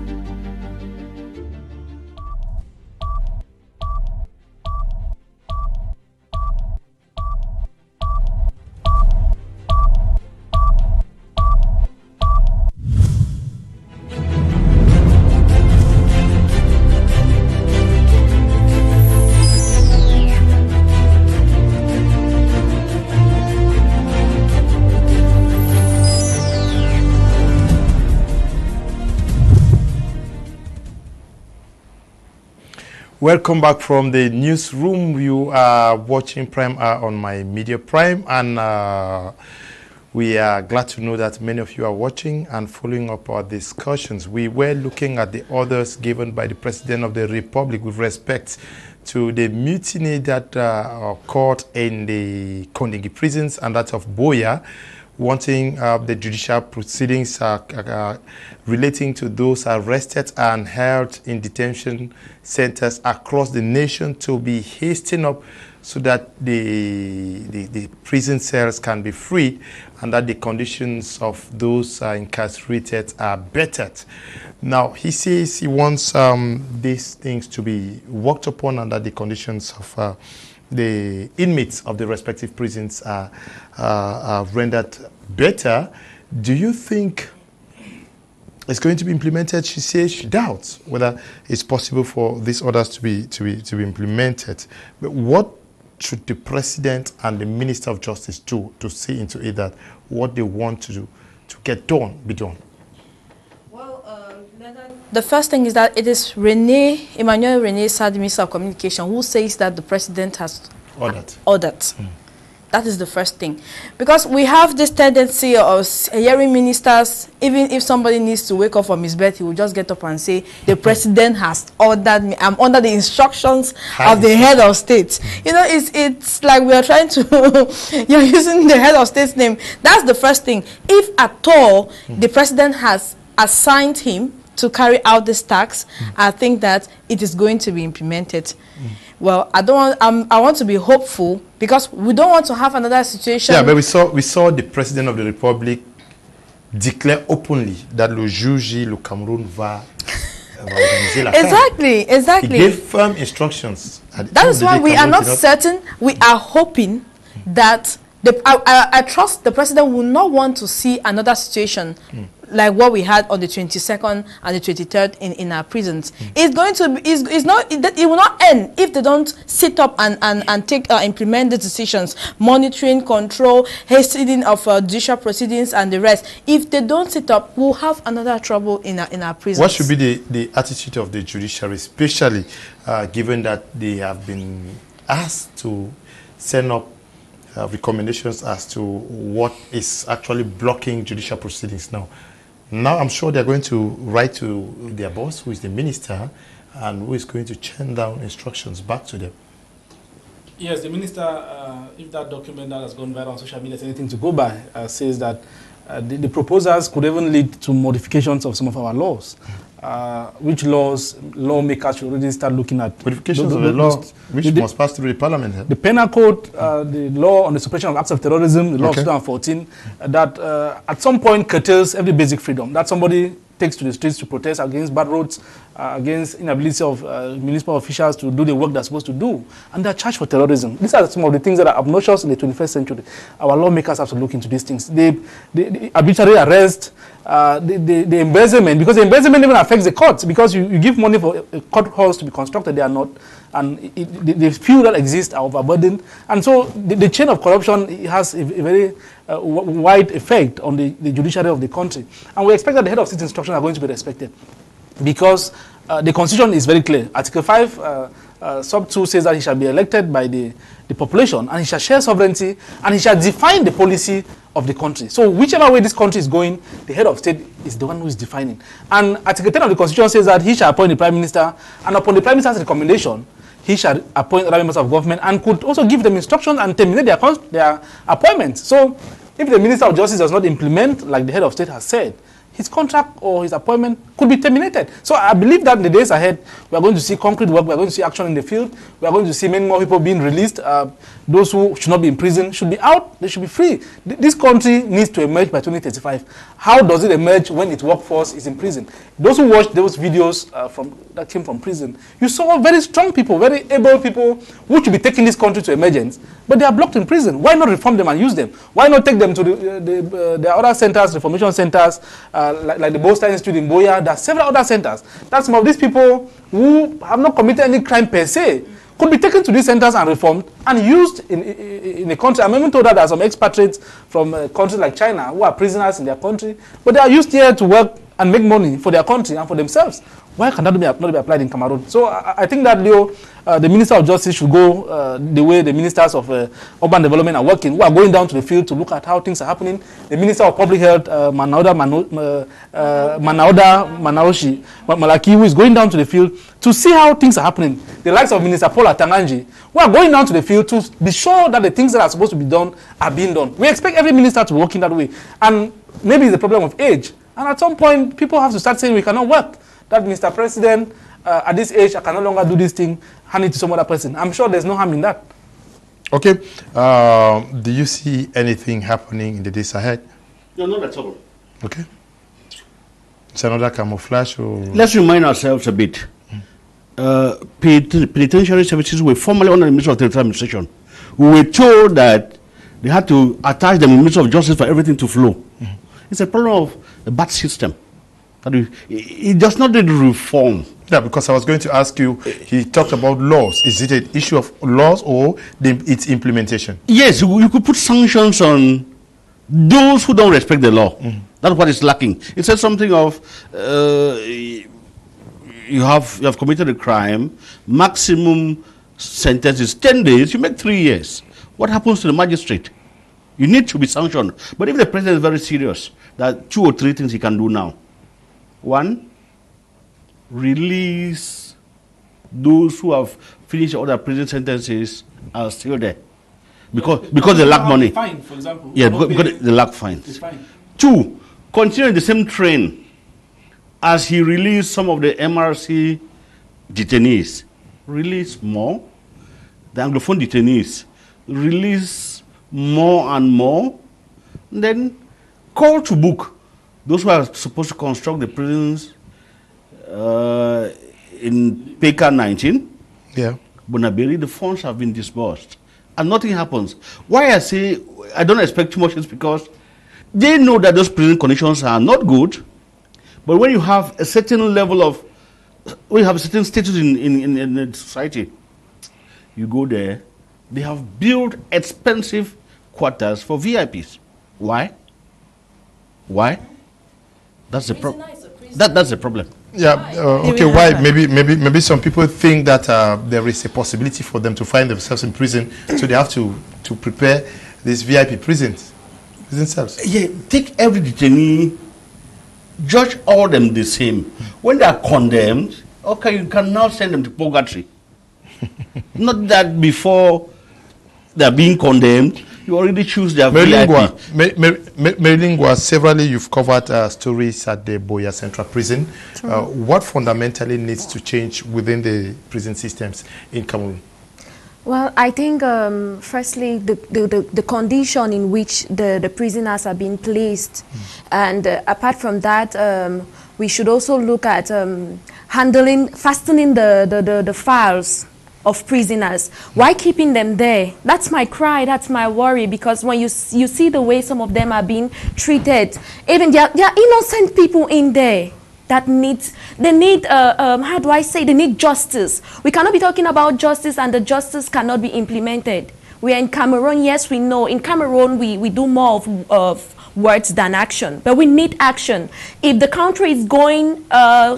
Speaker 1: Welcome back from the newsroom. You are watching Prime Hour on My Media Prime, and we are glad to know that many of you are watching and following up our discussions. We were looking at the orders given by the President of the Republic with respect to the mutiny that occurred in the Kondigi prisons and that of Boya, wanting the judicial proceedings relating to those arrested and held in detention centers across the nation to be hastened up so that the prison cells can be free and that the conditions of those incarcerated are bettered. Now, he says he wants these things to be worked upon and that the conditions of the inmates of the respective prisons are rendered better. Do you think it's going to be implemented? She says she doubts whether it's possible for these orders to be implemented. But what should the President and the Minister of Justice do to see into it that what they want to do to get done be done?
Speaker 6: Well, Leonard, The first thing is that it is Emmanuel Rene Sadi, Minister of Communication, who says that the president has ordered. That is the first thing. Because we have this tendency of hearing ministers, even if somebody needs to wake up from his bed, he will just get up and say, the president has ordered me. I'm under the instructions of the head of state. You know, it's like we are trying to, you're using the head of state's name. That's the first thing. If at all the president has assigned him to carry out this task, I think that it is going to be implemented. Well, I want to be hopeful, because we don't want to have another situation.
Speaker 1: Yeah, but we saw the president of the Republic declare openly that le juge, le Cameroun va organiser la
Speaker 6: Exactly.
Speaker 1: He gave firm instructions.
Speaker 6: That is why we are not certain. We are hoping that I trust the president will not want to see another situation like what we had on the 22nd and the 23rd in our prisons. It's going to be, it will not end if they don't sit up and take implement the decisions, monitoring, control, hastening of judicial proceedings and the rest. If they don't sit up, we'll have another trouble in our prisons.
Speaker 1: What should be the attitude of the judiciary, especially given that they have been asked to send up recommendations as to what is actually blocking judicial proceedings now? Now I'm sure they're going to write to their boss, who is the minister, and who is going to churn down instructions back to them.
Speaker 2: Yes, the minister, if that document that has gone viral on social media is anything to go by, says that the proposals could even lead to modifications of some of our laws. Which lawmakers should already start looking at.
Speaker 1: Modifications of the law which must pass through the parliament.
Speaker 2: The penal code, the law on the suppression of acts of terrorism, the law of 2014, that at some point curtails every basic freedom. That somebody takes to the streets to protest against bad roads, against inability of municipal officials to do the work they're supposed to do, and they're charged for terrorism. These are some of the things that are obnoxious in the 21st century. Our lawmakers have to look into these things. The arbitrary arrest, the embezzlement, because the embezzlement even affects the courts, because you give money for court halls to be constructed, they are not, and the few that exist are overburdened, and so the chain of corruption has a very wide effect on the judiciary of the country, and we expect that the head of state instructions are going to be respected, because the constitution is very clear. Article 5 sub 2 says that he shall be elected by the population, and he shall share sovereignty, and he shall define the policy of the country. So whichever way this country is going, the head of state is the one who is defining. And Article 10 of the constitution says that he shall appoint the prime minister, and upon the prime minister's recommendation, he shall appoint other members of government, and could also give them instructions and terminate their appointments. So if the Minister of Justice does not implement, like the head of state has said, his contract or his appointment could be terminated. So I believe that in the days ahead, we are going to see concrete work, we are going to see action in the field, we are going to see many more people being released. Those who should not be in prison should be out, they should be free. This country needs to emerge by 2035. How does it emerge when its workforce is in prison? Those who watched those videos that came from prison, you saw very strong people, very able people who should be taking this country to emergence, but they are blocked in prison. Why not reform them and use them? Why not take them to the other centers, reformation centers, like the Bolster Institute in Boya? There are several other centers. That some of these people who have not committed any crime per se could be taken to these centers and reformed and used in the country. I'm even told that there are some expatriates from countries like China who are prisoners in their country, but they are used here to work and make money for their country and for themselves. Why can that not be applied in Cameroon? So I think that the Minister of Justice should go the way the Ministers of Urban Development are working, who are going down to the field to look at how things are happening. The Minister of Public Health, Manauda Manaoshi Malaki, who is going down to the field to see how things are happening. The likes of Minister Paul Atanganji, who are going down to the field to be sure that the things that are supposed to be done are being done. We expect every minister to work in that way. And maybe it's the problem of age. And at some point, people have to start saying we cannot work. That Mr. President, at this age, I can no longer do this thing, hand it to some other person. I'm sure there's no harm in that.
Speaker 1: Okay. Do you see anything happening in the days ahead?
Speaker 3: No, not at all.
Speaker 1: Okay. It's another camouflage? Or...
Speaker 3: Let's remind ourselves a bit. Penitentiary services were formerly under the Ministry of Territorial Administration. We were told that they had to attach the Ministry of Justice for everything to flow. It's a problem of a bad system. It does not need reform.
Speaker 1: Yeah, because I was going to ask you, he talked about laws. Is it an issue of laws or its implementation?
Speaker 3: Yes, you could put sanctions on those who don't respect the law. That's what is lacking. It says something of you have committed a crime, maximum sentence is 10 days, you make 3 years. What happens to the magistrate? You need to be sanctioned. But if the president is very serious, there are 2 or 3 things he can do now. 1, release those who have finished all their prison sentences are still there. Because they lack money.
Speaker 2: Fine, for example.
Speaker 3: Yeah, because they lack fines. 2, continue in the same train as he released some of the MRC detainees. Release more. The Anglophone detainees. Release more and more. And then call to book those who are supposed to construct the prisons in PK 19.
Speaker 1: Yeah.
Speaker 3: Bonaberi, the funds have been disbursed. And nothing happens. Why I say I don't expect too much is because they know that those prison conditions are not good. But when you have a certain level of, when you have a certain status in the society, you go there, they have built expensive quarters for VIPs. Why? Why? That's the problem. That's the problem.
Speaker 1: Yeah. Okay. Why? Maybe some people think that there is a possibility for them to find themselves in prison, so they have to prepare these VIP prison cells.
Speaker 3: Yeah. Take every detainee, judge all them the same. When they are condemned, okay, you can now send them to purgatory. Not that before they are being condemned, you already choose their VIP.
Speaker 1: Merlingua, severally you've covered stories at the Boya Central Prison. What fundamentally needs to change within the prison systems in Cameroon?
Speaker 4: Well, I think firstly the condition in which the prisoners are being placed, and apart from that, we should also look at fastening the files of prisoners. Why keeping them there? That's my cry, that's my worry, because when you see the way some of them are being treated, even there are innocent people in there that they need how do I say, they need justice. We cannot be talking about justice and the justice cannot be implemented. We are in Cameroon, yes, we know. In Cameroon, we do more of words than action, but we need action. If the country is going,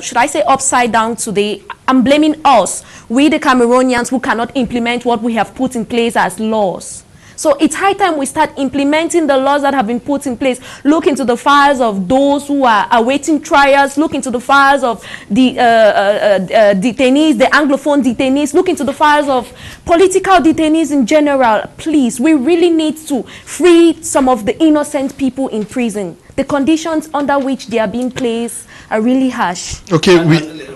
Speaker 4: should I say, upside down today, I'm blaming us, we the Cameroonians who cannot implement what we have put in place as laws. So it's high time we start implementing the laws that have been put in place. Look into the files of those who are awaiting trials. Look into the files of the detainees, the Anglophone detainees. Look into the files of political detainees in general. Please, we really need to free some of the innocent people in prison. The conditions under which they are being placed are really harsh.
Speaker 1: Okay,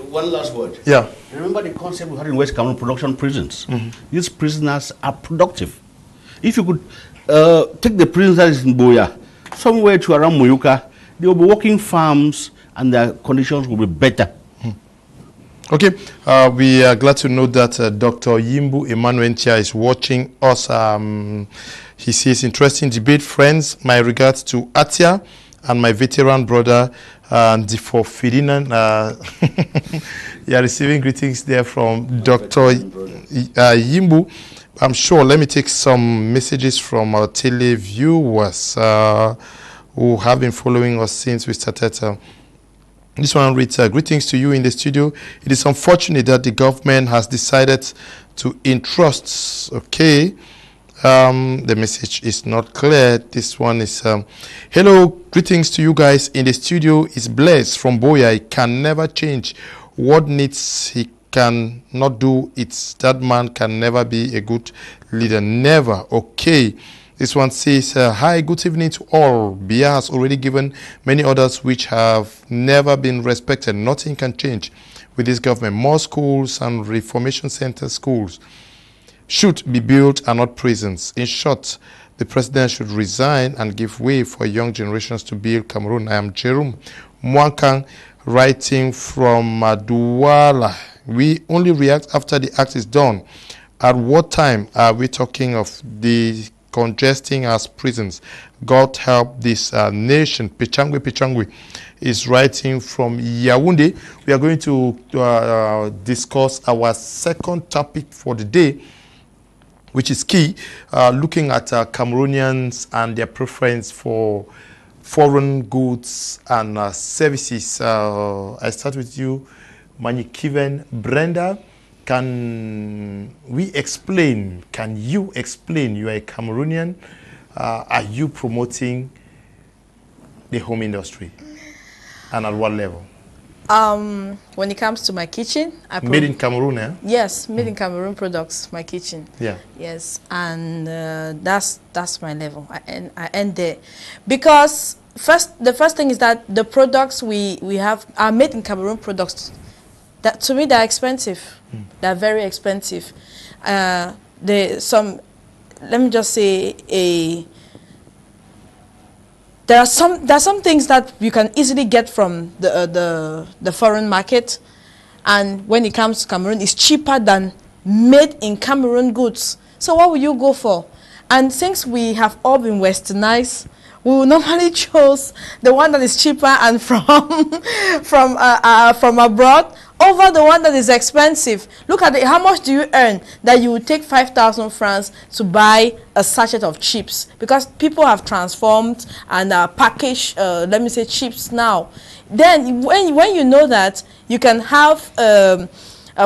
Speaker 3: one last word.
Speaker 1: Yeah.
Speaker 3: Remember the concept we had in West Cameroon, production prisons. These prisoners are productive. If you could take the prisoners in Boya, somewhere to around Moyuka, they will be working farms and their conditions will be better.
Speaker 1: Okay, we are glad to know that Dr. Yimbu Emmanuel Ntia is watching us. He says, interesting debate, friends. My regards to Atia and my veteran brother, for Ferdinand. You are receiving greetings there from Dr. Yimbu. I'm sure. Let me take some messages from our televiewers who have been following us since we started. This one reads, greetings to you in the studio. It is unfortunate that the government has decided to entrust. Okay. The message is not clear. This one is, hello, greetings to you guys in the studio. It's Blaise from Boya. He can never change what needs he cannot do. It's that man can never be a good leader. Never. Okay. This one says, hi, good evening to all. Bia has already given many others which have never been respected. Nothing can change with this government. More schools and reformation center schools should be built and not prisons. In short, the president should resign and give way for young generations to build Cameroon. I am Jerome Mwankang, writing from Douala. We only react after the act is done. At what time are we talking of the congesting as prisons? God help this nation. Pichangwe is writing from Yaoundé. We are going to discuss our second topic for the day, which is key, looking at Cameroonians and their preference for foreign goods and services. I start with you, Manyikiven Brenda. Can you explain, you are a Cameroonian, are you promoting the home industry, and at what level?
Speaker 11: When it comes to my kitchen,
Speaker 1: made in Cameroon, eh?
Speaker 11: Yes, made in Cameroon products, my kitchen.
Speaker 1: Yeah.
Speaker 11: Yes, and that's my level. I end there, because the first thing is that the products we have are made in Cameroon products. That to me they're expensive. They're very expensive. Let me just say there are some things that you can easily get from the foreign market, and when it comes to Cameroon, it's cheaper than made in Cameroon goods. So what will you go for? And since we have all been westernized, we will normally choose the one that is cheaper and from abroad over the one that is expensive. Look at it. How much do you earn that you would take 5,000 francs to buy a sachet of chips? Because people have transformed and packaged, let me say, chips now. Then when you know that you can have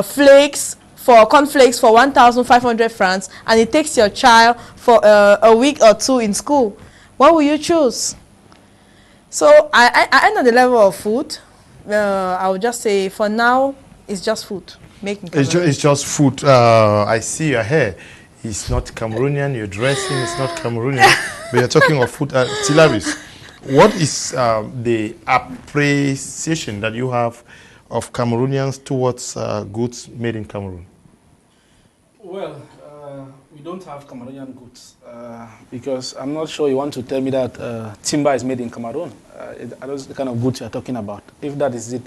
Speaker 11: flakes for cornflakes for 1,500 francs, and it takes your child for a week or two in school, what will you choose? So I end on the level of food. I would just say for now, it's just food.
Speaker 1: It's just food. I see your hair. It's not Cameroonian. Your dressing is not Cameroonian. But you're talking of food. Tilaris, what is the appreciation that you have of Cameroonians towards goods made in Cameroon?
Speaker 2: Well, we don't have Cameroonian goods because I'm not sure you want to tell me that timber is made in Cameroon. Are those the kind of goods you're talking about? If that is it,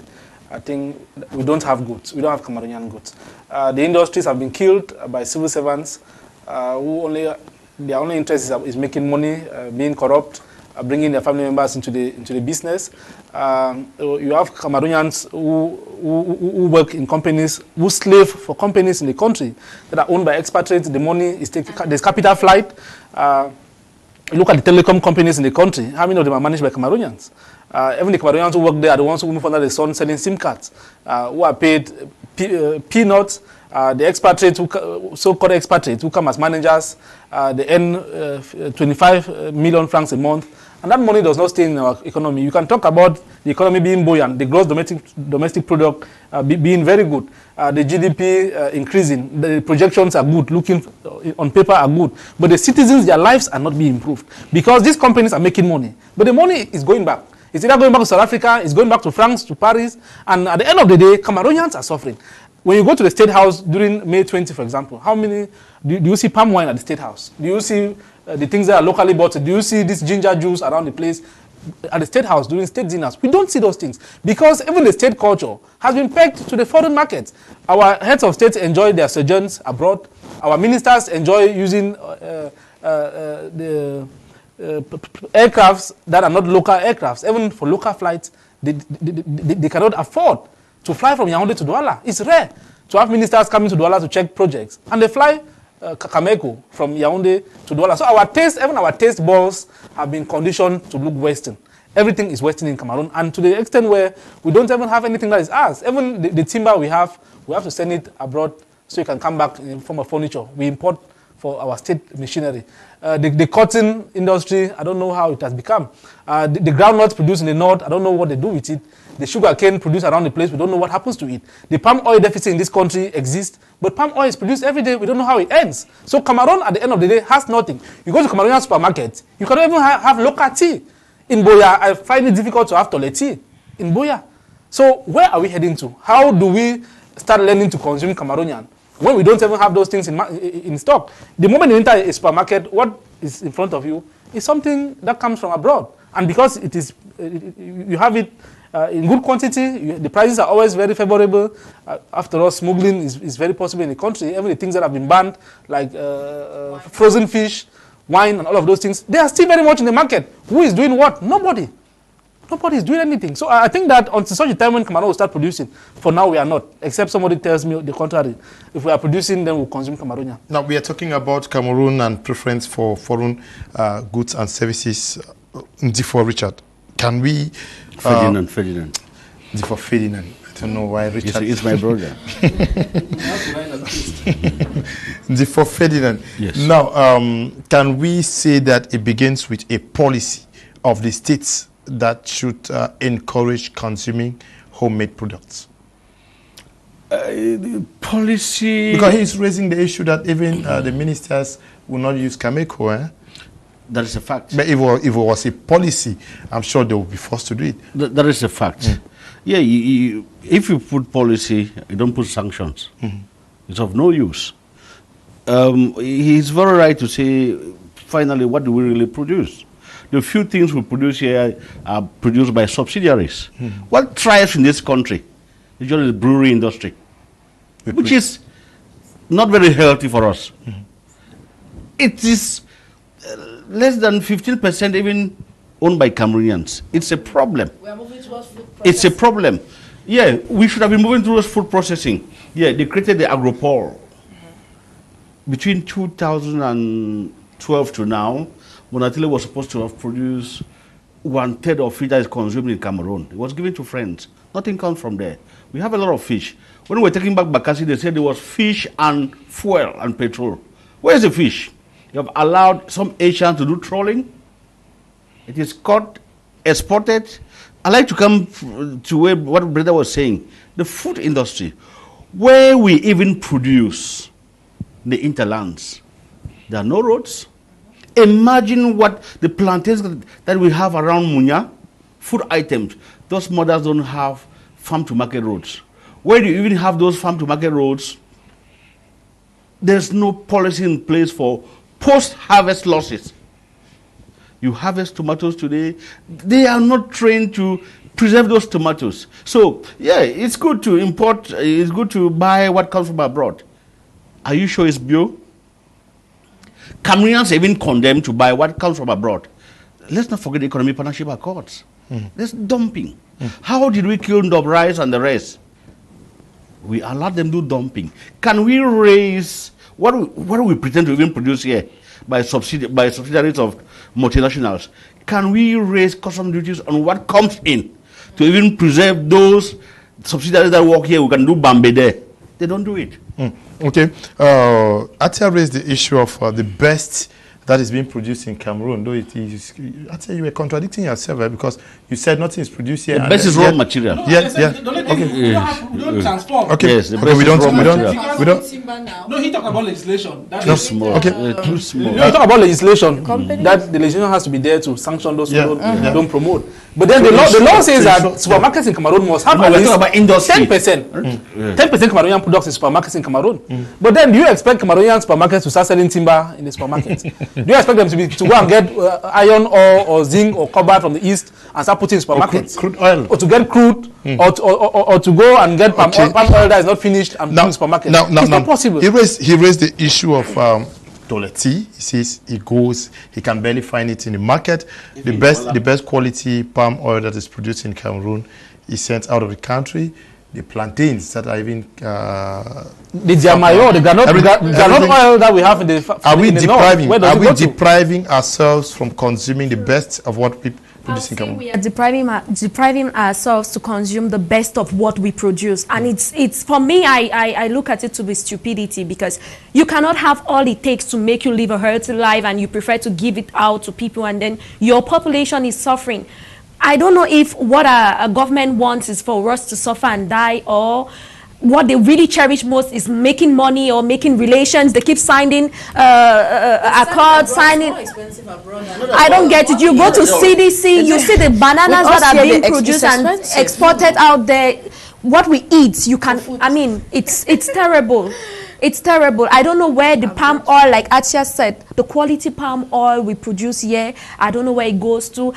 Speaker 2: I think we don't have goods. We don't have Cameroonian goods. The industries have been killed by civil servants who their only interest is making money, being corrupt, bringing their family members into the business. You have Cameroonians who work in companies, who slave for companies in the country that are owned by expatriates. The money is taken. There's capital flight. You look at the telecom companies in the country. How many of them are managed by Cameroonians? Even the Cameroonians who work there are the ones who move under the sun selling SIM cards, who are paid peanuts. The expatriates, so-called expatriates, who come as managers, they earn 25 million francs a month, and that money does not stay in our economy. You can talk about the economy being buoyant, the gross domestic product being very good, the GDP increasing, the projections are good, looking on paper are good, but the citizens, their lives are not being improved because these companies are making money, but the money is going back. It's either going back to South Africa, it's going back to France, to Paris, and at the end of the day, Cameroonians are suffering. When you go to the State House during May 20, for example, how many do you see palm wine at the State House? Do you see the things that are locally bought? Do you see this ginger juice around the place at the State House during state dinners? We don't see those things because even the state culture has been pegged to the foreign market. Our heads of state enjoy their sojourns abroad. Our ministers enjoy using the aircrafts that are not local aircrafts. Even for local flights, they cannot afford to fly from Yaoundé to Douala. It's rare to have ministers coming to Douala to check projects. And they fly Kakameko from Yaoundé to Douala. So even our taste buds have been conditioned to look Western. Everything is Western in Cameroon. And to the extent where we don't even have anything that is ours. Even the timber we have to send it abroad so it can come back in form of furniture. We import for our state machinery. The cotton industry, I don't know how it has become. The groundnuts produced in the north, I don't know what they do with it. The sugar cane produced around the place, we don't know what happens to it. The palm oil deficit in this country exists, but palm oil is produced every day, we don't know how it ends. So Cameroon, at the end of the day, has nothing. You go to Cameroonian supermarket, you cannot even have local tea. In Boya, I find it difficult to have toilet tea in Boya. So where are we heading to? How do we start learning to consume Cameroonian when we don't even have those things in stock? The moment you enter a supermarket, what is in front of you is something that comes from abroad. And because you have it in good quantity, the prices are always very favorable. After all, smuggling is very possible in the country. Even the things that have been banned, like frozen fish, wine, and all of those things, they are still very much in the market. Who is doing what? Nobody. Nobody is doing anything. So I think that until such a time when Cameroon will start producing, for now we are not, except somebody tells me the contrary. If we are producing, then we'll consume Cameroonian.
Speaker 1: Now, we are talking about Cameroon and preference for foreign goods and services. For Richard, can we...
Speaker 3: Ferdinand.
Speaker 1: For Ferdinand. don't know why Richard.
Speaker 3: It's my brother.
Speaker 1: For Ferdinand.
Speaker 3: Yes.
Speaker 1: Now, can we say that it begins with a policy of the states that should encourage consuming homemade products?
Speaker 3: The policy...
Speaker 1: Because he's raising the issue that even the ministers will not use Cameco.
Speaker 3: That is a fact.
Speaker 1: But if it was a policy, I'm sure they will be forced to do it.
Speaker 3: That is a fact. Yeah, if you put policy, you don't put sanctions. It's of no use. He's very right to say, finally, what do we really produce? The few things we produce here are produced by subsidiaries. What thrives in this country is just the brewery industry, which is not very healthy for us. It is less than 15% even owned by Cameroonians. It's a problem.
Speaker 11: We are moving towards food processing.
Speaker 3: It's a problem. Yeah, we should have been moving towards food processing. Yeah, they created the agropole. Between 2012 to now, Monatile was supposed to have produced 1/3 of it that is consumed in Cameroon. It was given to friends. Nothing comes from there. We have a lot of fish. When we were taking back Bakassi, they said there was fish and fuel and petrol. Where's the fish? You have allowed some Asians to do trawling. It is caught, exported. I like to come to what brother was saying. The food industry, where we even produce the interlands, there are no roads. Imagine what the plantains that we have around Munya, food items. Those mothers don't have farm-to-market roads. Where do you even have those farm-to-market roads? There's no policy in place for post-harvest losses. You harvest tomatoes today, they are not trained to preserve those tomatoes. So, yeah, it's good to import, it's good to buy what comes from abroad. Are you sure it's bio? Cameroonians are even condemned to buy what comes from abroad. Let's not forget the Economic Partnership Accords. There's dumping. How did we kill Ndob Rice and the rest? We allowed them to do dumping. Can we raise, what do we pretend to even produce here by subsidiaries of multinationals? Can we raise custom duties on what comes in to even preserve those subsidiaries that work here? We can do Bambe there. They don't do it.
Speaker 1: Okay. Atia raised the issue of the best that is being produced in Cameroon. Though it is, Atia, you were contradicting yourself because you said nothing is produced here.
Speaker 3: The best is raw material.
Speaker 1: Yeah.
Speaker 2: Okay. We don't transform.
Speaker 1: Okay.
Speaker 3: Yes,
Speaker 1: Okay. We don't.
Speaker 2: No, he talked about legislation.
Speaker 3: Too small.
Speaker 1: Okay.
Speaker 3: Too small.
Speaker 2: No, he talked about legislation. That the legislation has to be there to sanction those who don't promote. But then the law says that supermarkets in Cameroon must have at least 10%. 10% Cameroonian products in supermarkets in Cameroon. But then do you expect Cameroonian supermarkets to start selling timber in the supermarkets? Do you expect them to go and get iron or zinc or cobalt from the east and start putting in supermarkets?
Speaker 1: Crude oil.
Speaker 2: Or to get crude or to go and get palm oil that is not finished and put in supermarkets? It's not possible.
Speaker 1: He raised the issue of tea. He says he can barely find it in the market. The best quality palm oil that is produced in Cameroon is sent out of the country. The plantains that are even
Speaker 2: the Jamayo, the granite oil that we have in the
Speaker 1: Are we depriving ourselves from consuming the best of what we produce in Cameroon?
Speaker 4: We are depriving ourselves to consume the best of what we produce, and it's for me. I look at it to be stupidity, because you cannot have all it takes to make you live a healthy life, and you prefer to give it out to people, and then your population is suffering. I don't know if what a government wants is for us to suffer and die, or what they really cherish most is making money or making relations. They keep signing accords, signing. I don't get it. You go to CDC, you see the bananas that are being produced and exported out there. What we eat, you can. I mean, it's terrible. It's terrible. I don't know where the palm oil, like Atia said, the quality palm oil we produce here, I don't know where it goes to.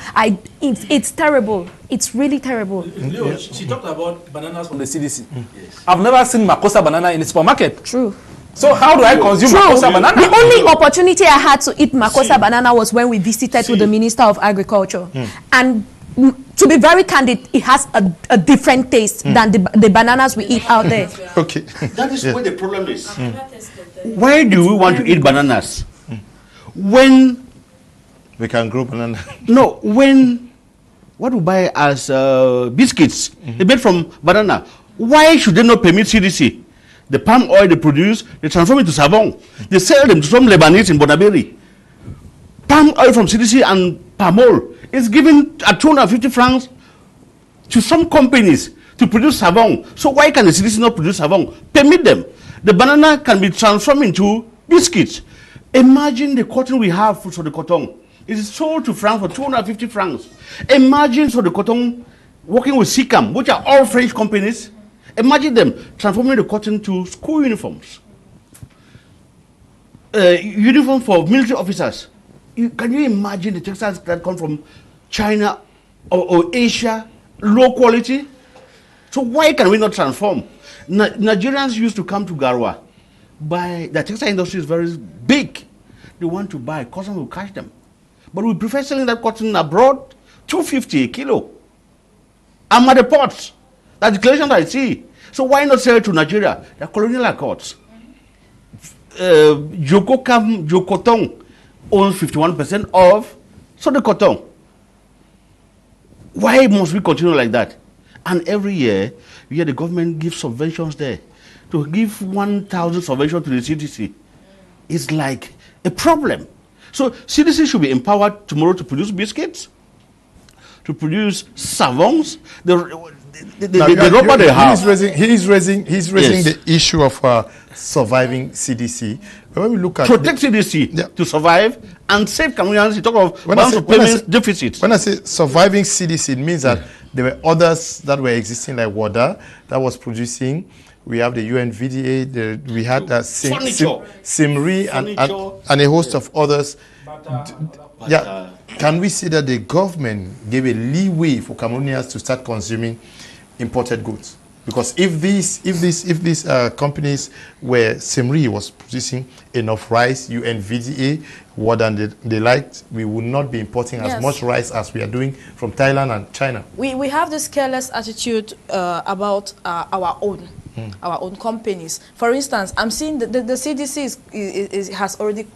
Speaker 4: It's terrible. It's really terrible.
Speaker 2: Leo, she talked about bananas from the CDC. Yes. I've never seen Makosa banana in the supermarket.
Speaker 4: True.
Speaker 2: So how do I consume Makosa banana?
Speaker 4: The only opportunity I had to eat Makosa banana was when we visited with the Minister of Agriculture. And to be very candid, it has a different taste than the bananas we eat out there.
Speaker 1: Okay.
Speaker 3: That is where the problem is. Why do we want to eat bananas? When
Speaker 1: we can grow banana.
Speaker 3: No, when what we buy as biscuits, they made from banana. Why should they not permit CDC? The palm oil they produce, they transform it to savon. They sell them to some Lebanese in Bonaberi. Palm oil from CDC and palm oil is given at 250 francs to some companies to produce savon. So why can the CDC not produce savon? Permit them. The banana can be transformed into biscuits. Imagine the cotton we have for the cotton. It is sold to France for 250 francs. Imagine for the cotton working with Sicam, which are all French companies. Imagine them transforming the cotton to school uniforms. Uniform for military officers. Can you imagine the textiles that come from China or Asia, low quality? So why can we not transform? Nigerians used to come to Garwa. The textile industry is very big. They want to buy, customs will catch them. But we prefer selling that cotton abroad, 250 a kilo. I'm at the ports. That's the declaration that I see. So why not sell it to Nigeria? The colonial accords. Jocoton owns 51% of the cotton. Why must we continue like that? And every year, the government gives subventions there. To give 1,000 subventions to the CDC is like a problem. So CDC should be empowered tomorrow to produce biscuits, to produce savons. The rubber they have.
Speaker 1: He's raising
Speaker 3: Yes.
Speaker 1: the issue of surviving CDC. But when we look at
Speaker 3: protect CDC to survive and save Cameroonians, you talk of deficits.
Speaker 1: When I say surviving CDC, it means that there were others that were existing, like WADA, that was producing. We have the UNVDA, we had SIMRI and a host of others. Can we say that the government gave a leeway for Cameroonians to start consuming imported goods? Because if these companies where SIMRI was producing enough rice, UNVDA, what and they liked, we would not be importing as much rice as we are doing from Thailand and China.
Speaker 11: We have this careless attitude about our own companies. For instance, I'm seeing the CDC has already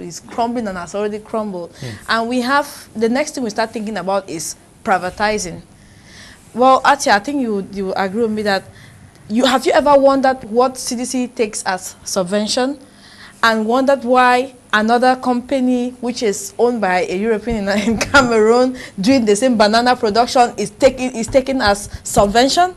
Speaker 11: is crumbling and has already crumbled. And we have, the next thing we start thinking about is privatizing. Well, actually, I think you agree with me that have you ever wondered what CDC takes as subvention and wondered why another company which is owned by a European in Cameroon doing the same banana production is taken as subvention?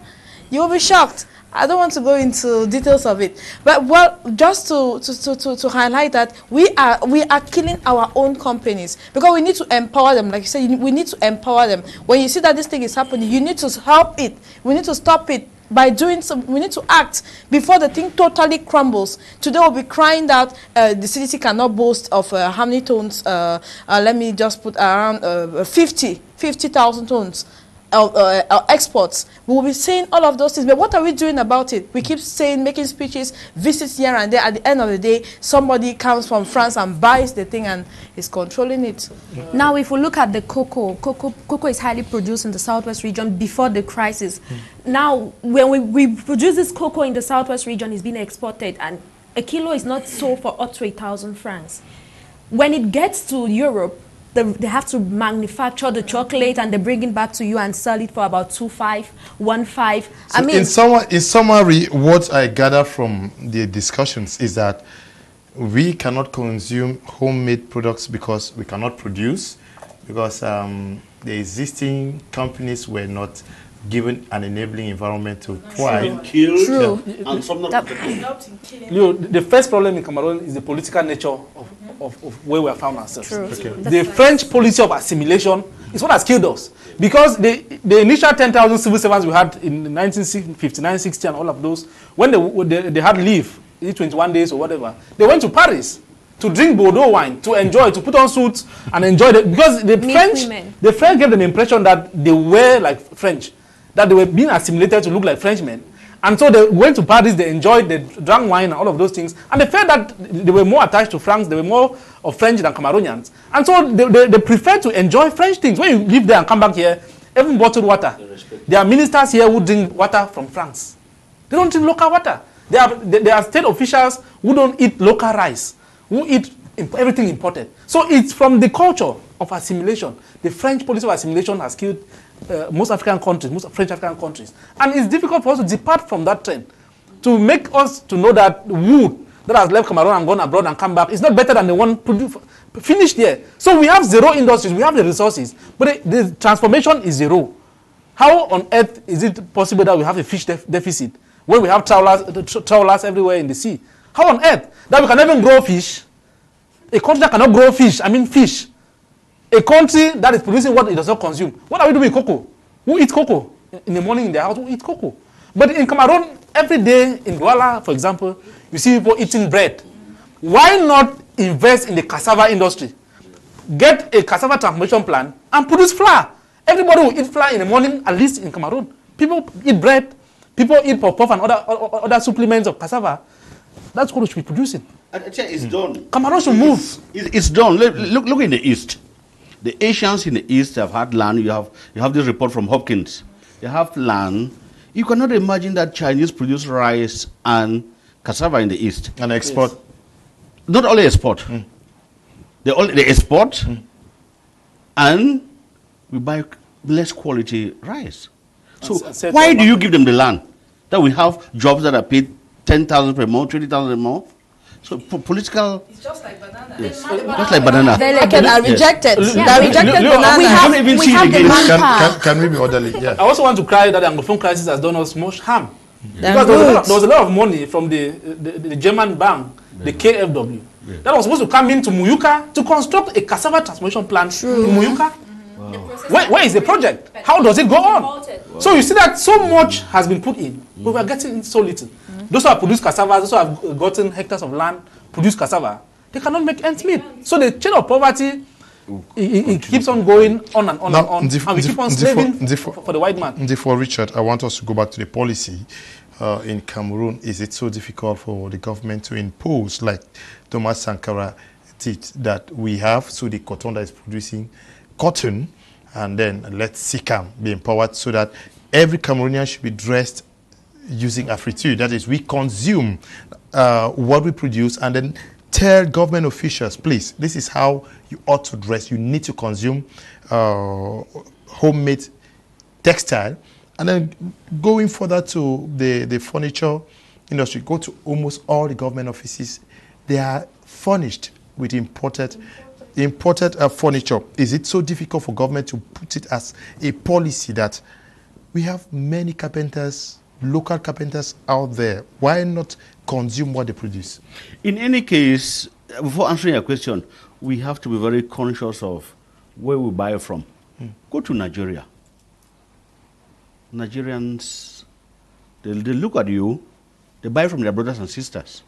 Speaker 11: You will be shocked. I don't want to go into details of it, but well, just to highlight that we are killing our own companies because we need to empower them. Like you said, we need to empower them. When you see that this thing is happening, you need to help it. We need to stop it by doing some. We need to act before the thing totally crumbles. Today we'll be crying that the CDC cannot boast of how many tons. Let me just put around 50,000 tons. Exports. We will be saying all of those things, but what are we doing about it? We keep saying, making speeches, visits here and there. At the end of the day, somebody comes from France and buys the thing and is controlling it.
Speaker 4: Now, if we look at the cocoa is highly produced in the southwest region before the crisis. Now, when we produce this cocoa in the southwest region, it's being exported, and a kilo is not sold for up to 8,000 francs. When it gets to Europe, they have to manufacture the chocolate and they bring it back to you and sell it for about 2.5, 1.5.
Speaker 1: So
Speaker 4: I mean,
Speaker 1: in summary, what I gather from the discussions is that we cannot consume homemade products because we cannot produce, because the existing companies were not given an enabling environment to thrive.
Speaker 11: True.
Speaker 2: The first problem in Cameroon is the political nature of where we have found ourselves.
Speaker 1: Okay.
Speaker 2: The French policy of assimilation is what has killed us. Because the initial 10,000 civil servants we had in 1959, 60 and all of those, when they had leave, 21 days or whatever, they went to Paris to drink Bordeaux wine, to enjoy, to put on suits and enjoy it. Because the French gave them the impression that they were like French, that they were being assimilated to look like Frenchmen. And so they went to Paris, they enjoyed, they drank wine and all of those things. And they felt that they were more attached to France, they were more of French than Cameroonians. And so they prefer to enjoy French things. When you live there and come back here, even bottled water. There are ministers here who drink water from France. They don't drink local water. There are state officials who don't eat local rice, who eat everything imported. So it's from the culture of assimilation. The French policy of assimilation has killed most African countries, most French African countries. And it's difficult for us to depart from that trend, to make us to know that wood that has left Cameroon and gone abroad and come back is not better than the one finished here. So we have zero industries, we have the resources, but the transformation is zero. How on earth is it possible that we have a fish deficit when we have trawlers everywhere in the sea? How on earth that we can even grow fish? A country that cannot grow fish, I mean fish. A country that is producing what it does not consume. What are we doing with cocoa? Who eats cocoa? In the morning in their house, who eats cocoa? But in Cameroon, every day in Douala, for example, you see people eating bread. Why not invest in the cassava industry? Get a cassava transformation plant and produce flour. Everybody will eat flour in the morning, at least in Cameroon. People eat bread. People eat puff and other supplements of cassava. That's what we should be producing.
Speaker 3: It's done.
Speaker 2: Cameroon should move.
Speaker 3: It's done. Look in the East. The Asians in the East have had land. You have this report from Hopkins. They have land. You cannot imagine that Chinese produce rice and cassava in the East.
Speaker 1: And export.
Speaker 3: Yes. Not only export. They export and we buy less quality rice. So why do you give them the land? That we have jobs that are paid 10,000 per month, 20,000 a month. So political. It's just like banana. Yes. Just like banana.
Speaker 11: They are rejected.
Speaker 2: Yes.
Speaker 11: They are rejected banana.
Speaker 2: We have
Speaker 11: the manpower.
Speaker 1: Can we be orderly? Yeah.
Speaker 2: I also want to cry that the Anglophone crisis has done us much harm.
Speaker 11: Yeah.
Speaker 2: Because there was a lot of money from the German bank, the KFW, that was supposed to come into Muyuka to construct a cassava transformation plant in Muyuka. Wow. Where is the project? How does it go on? So you see that so much has been put in, but we are getting so little. Those who have produced cassava, those who have gotten hectares of land, produce cassava, they cannot make ends meet. So the chain of poverty, it keeps on going on and on and on. And we keep on slaving for the white man.
Speaker 1: Therefore, Richard, I want us to go back to the policy. In Cameroon, is it so difficult for the government to impose, like Thomas Sankara did, that we have so the cotton that is producing cotton, and then let SICAM be empowered so that every Cameroonian should be dressed using Afritu. That is, we consume what we produce and then tell government officials, please, this is how you ought to dress. You need to consume homemade textile. And then going further to the furniture industry, go to almost all the government offices. They are furnished with imported furniture. Is it so difficult for government to put it as a policy that we have many carpenters, local carpenters out there? Why not consume what they produce?
Speaker 3: In any case, before answering your question, we have to be very conscious of where we buy from. Go to Nigeria. Nigerians, they look at you, they buy from their brothers and sisters.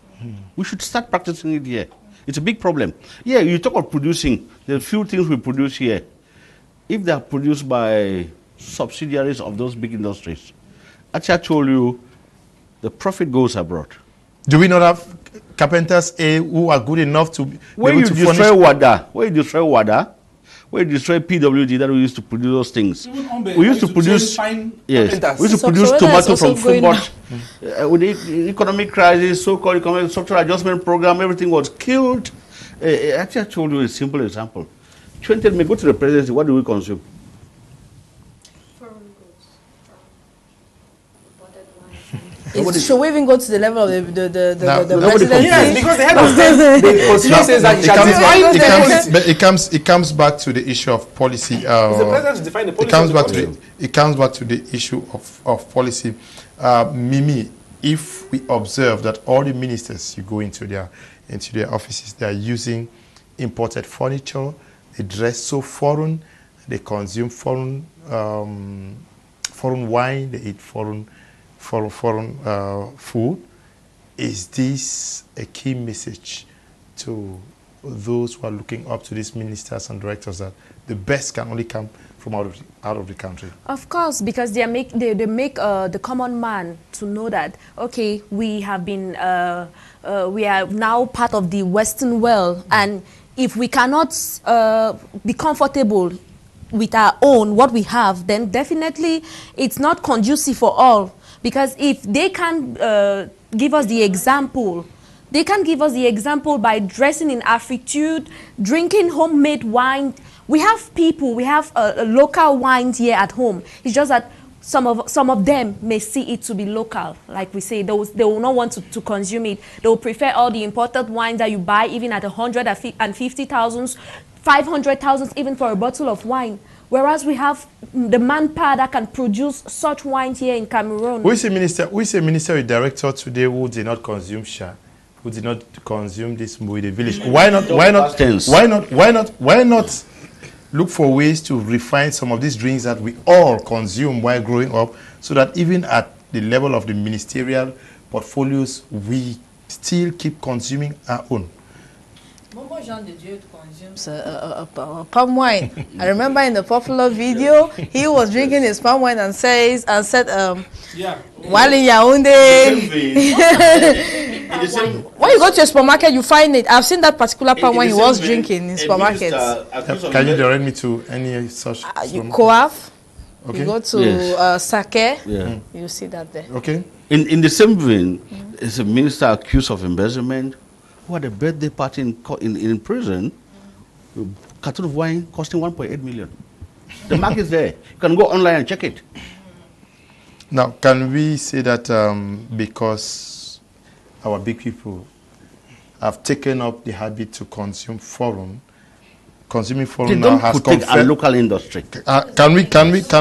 Speaker 3: We should start practicing it here. It's a big problem. Yeah, you talk of producing. There are few things we produce here. If they are produced by subsidiaries of those big industries, actually I told you, the profit goes abroad.
Speaker 1: Do we not have carpenters who are good enough to
Speaker 3: where
Speaker 1: be
Speaker 3: you
Speaker 1: able to
Speaker 3: destroy WADA, where you destroy WADA, where you destroy PWD that we used to produce those things. We used to produce, yes, we used to produce tomato from Fubot. With the economic crisis, so-called economic structural adjustment program, everything was killed. Actually, I told you a simple example. 20 may go to the presidency, what do we consume?
Speaker 11: Should we even go to the level of the presidency?
Speaker 2: Yes, because the head of state, the constitution says that
Speaker 1: it comes back to the issue of policy.
Speaker 2: The president define the policy.
Speaker 1: It comes back to the issue of policy. Mimi, if we observe that all the ministers, you go into their offices, they are using imported furniture, they dress so foreign, they consume foreign wine, they eat foreign food. Is this a key message to those who are looking up to these ministers and directors that the best can only come from out of the country? Of course, because they make the common man to know that, okay, we have been we are now part of the Western world, and if we cannot be comfortable with our own, what we have, then definitely it's not conducive for all. Because if they can give us the example
Speaker 4: They can give us the example by dressing in Afritude, drinking homemade wine. We have people, we have local wines here at home. It's just that some of them may see it to be local. Like we say, they will not want to consume it. They will prefer all the imported wines that you buy, even at 150,000, 500,000, even for a bottle of wine. Whereas we have the manpower that can produce such wines here in Cameroon.
Speaker 1: Who is a minister or director today who did not consume sha? Who did not consume this with the village? Why not look for ways to refine some of these drinks that we all consume while growing up, so that even at the level of the ministerial portfolios, we still keep consuming our own?
Speaker 11: Momo Jean de Dieu consumes palm wine. I remember in the popular video, he was drinking his palm wine and said, while in Yaoundé. When you go to a supermarket, you find it. I've seen that particular palm wine he was drinking in supermarkets.
Speaker 1: Can you direct me to any such?
Speaker 11: You Coaf.
Speaker 1: Okay.
Speaker 11: You go to Sake.
Speaker 3: Yeah.
Speaker 11: You see that there.
Speaker 1: Okay.
Speaker 3: In the same vein, is a minister accused of embezzlement who had a birthday party in prison, a carton of wine costing 1.8 million. The mark is there. You can go online and check it.
Speaker 1: Now, can we say that because our big people have taken up the habit to consume foreign, consuming foreign now has
Speaker 3: conferred a local industry?
Speaker 1: Can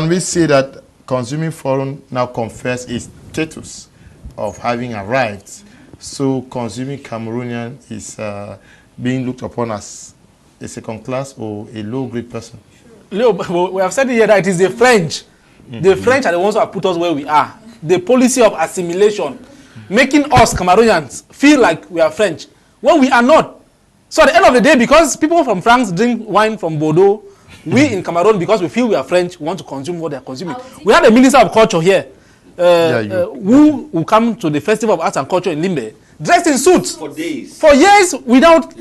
Speaker 1: we say that consuming foreign now confers a status of having arrived? So consuming Cameroonian is being looked upon as a second class or a low grade person?
Speaker 2: Leo, we have said here that it is the French. The French are the ones who have put us where we are. The policy of assimilation, making us Cameroonians feel like we are French when we are not. So at the end of the day, because people from France drink wine from Bordeaux, we in Cameroon, because we feel we are French, want to consume what they are consuming. We had a minister of culture here who will come to the Festival of Arts and Culture in Limbe, dressed in suits
Speaker 3: for days,
Speaker 2: for years without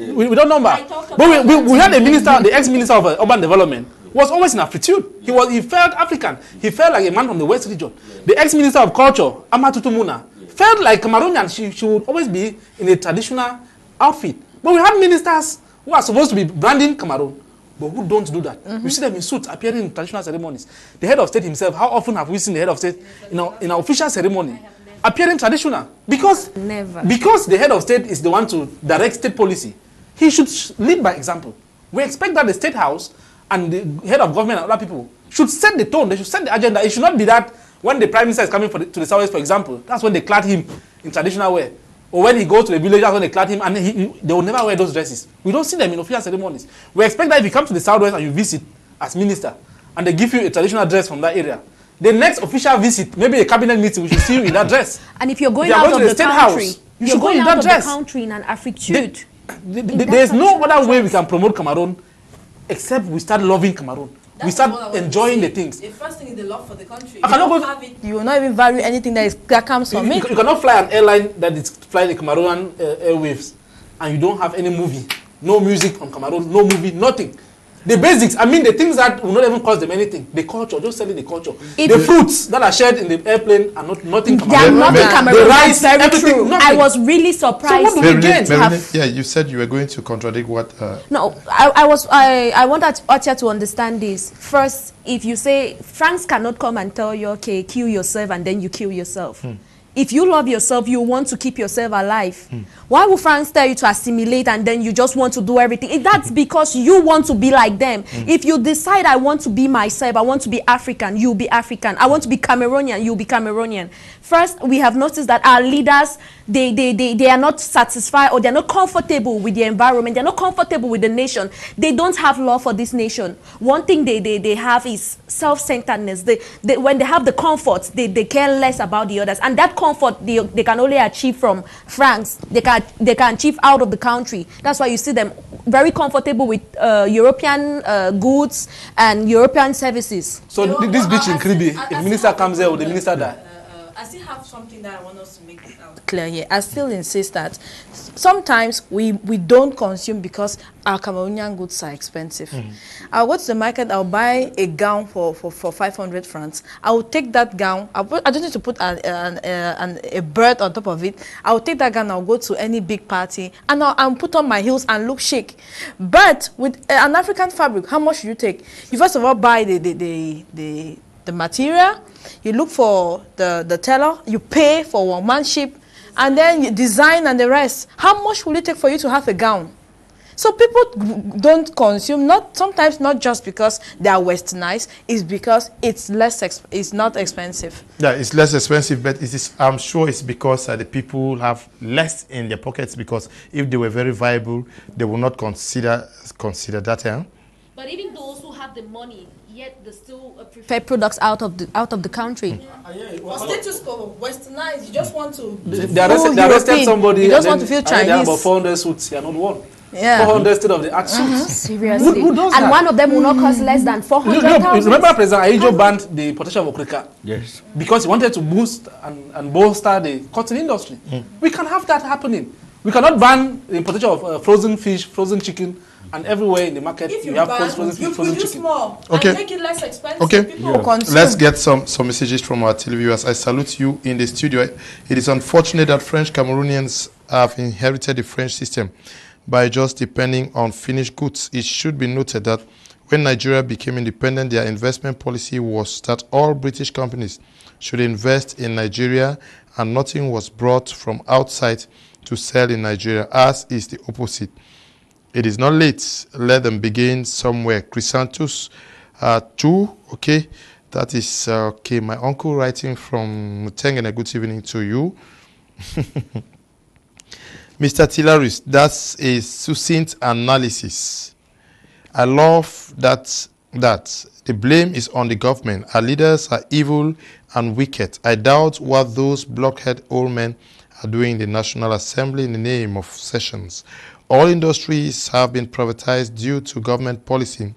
Speaker 2: number. But we had a minister, the ex-minister of urban development, was always in Afritude. He felt African. He felt like a man from the West region. The ex-minister of culture, Amatutu Muna, felt like Cameroonian. She would always be in a traditional outfit. But we have ministers who are supposed to be branding Cameroon, but who don't do that. You see them in suits appearing in traditional ceremonies. The head of state himself, how often have we seen the head of state in our official ceremony appearing traditional? Because the head of state is the one to direct state policy. He should lead by example. We expect that the State House and the head of government and other people should set the tone. They should set the agenda. It should not be that when the Prime Minister is coming to the Southwest, for example, that's when they clad him in traditional wear. Or when he goes to the village, that's when they clad him, and they will never wear those dresses. We don't see them in official ceremonies. We expect that if you come to the Southwest and you visit as minister, and they give you a traditional dress from that area, the next official visit, maybe a cabinet meeting, we should see you in that dress.
Speaker 4: And if you're going out of the country,
Speaker 2: you should go in that dress.
Speaker 4: Country in an Afritude.
Speaker 2: There's no other way we can promote Cameroon except we start loving Cameroon. We start enjoying the things.
Speaker 11: The first thing is the love for the country.
Speaker 2: You
Speaker 11: will not even value anything that comes from it.
Speaker 2: You cannot fly an airline that is flying the Cameroonian airwaves and you don't have any movie. No music on Cameroon, no movie, nothing. The basics, I mean the things that will not even cost them anything. The culture, just selling the culture. The fruits that are shared in the airplane are nothing Cameroon.
Speaker 4: They are not Cameroon.
Speaker 2: The rice,
Speaker 4: everything. I was really surprised.
Speaker 1: So what do you said you were going to contradict what?
Speaker 4: No, I wanted Ocha to understand this. First, if you say France cannot come and tell you, okay, kill yourself, and then you kill yourself. If you love yourself, you want to keep yourself alive. Why would France tell you to assimilate and then you just want to do everything? That's because you want to be like them. If you decide I want to be myself, I want to be African, you'll be African. I want to be Cameroonian, you'll be Cameroonian. First, we have noticed that our leaders, they are not satisfied or they're not comfortable with the environment. They're not comfortable with the nation. They don't have love for this nation. One thing they have is self-centeredness. When they have the comfort, they care less about the others. And that comfort they can only achieve from France. They can achieve out of the country. That's why you see them very comfortable with European goods and European services.
Speaker 2: So this beach in Kribi, if minister comes there, will the minister die?
Speaker 11: I still have something that I want us to make clear here. I still insist that sometimes we don't consume because our Cameroonian goods are expensive. I'll go to the market, I'll buy a gown for 500 francs. I will take that gown, I don't need to put a bird on top of it. I'll take that gown, I'll go to any big party, and I'll put on my heels and look chic. But with an African fabric, how much should you take? You first of all buy the material, you look for the tailor, you pay for workmanship, and then you design and the rest. How much will it take for you to have a gown? So people don't consume, sometimes not just because they are westernized, it's because it's it's not expensive.
Speaker 1: Yeah, it's less expensive, but it is, I'm sure it's because the people have less in their pockets, because if they were very viable, they will not consider that.
Speaker 12: But even those who have the money, yet they still
Speaker 4: prefer products out of the country.
Speaker 11: For status quo, westernized, you just want to.
Speaker 2: They arrested somebody.
Speaker 11: You just want to feel Chinese.
Speaker 2: They have about 400 suits. They are not one.
Speaker 11: Yeah.
Speaker 2: 400 instead of the art suits.
Speaker 4: Seriously.
Speaker 2: Who does
Speaker 4: and
Speaker 2: that?
Speaker 4: one of them will not cost less than 400,000.
Speaker 2: Remember President Ahijo banned the importation of okrika?
Speaker 3: Yes.
Speaker 2: Because he wanted to boost and bolster the cotton industry. We can have that happening. We cannot ban the importation of frozen fish, frozen chicken, and everywhere in the market
Speaker 11: if you
Speaker 2: have
Speaker 11: ban,
Speaker 2: frozen fish,
Speaker 11: you
Speaker 2: frozen
Speaker 11: produce
Speaker 2: chicken.
Speaker 11: more
Speaker 1: Okay.
Speaker 11: and make it less expensive.
Speaker 1: Okay,
Speaker 11: People will consume.
Speaker 1: let's get some messages from our televiewers. I salute you in the studio. It is unfortunate that French Cameroonians have inherited the French system by just depending on finished goods. It should be noted that when Nigeria became independent, their investment policy was that all British companies should invest in Nigeria and nothing was brought from outside to sell in Nigeria, as is the opposite. It is not late. Let them begin somewhere. Chrysanthus 2, okay. That is, okay, my uncle writing from Mutengene. Good evening to you. Mr. Tilaris, that's a succinct analysis. I love that the blame is on the government. Our leaders are evil and wicked. I doubt what those blockhead old men are doing in the National Assembly in the name of sessions. All industries have been privatized due to government policy,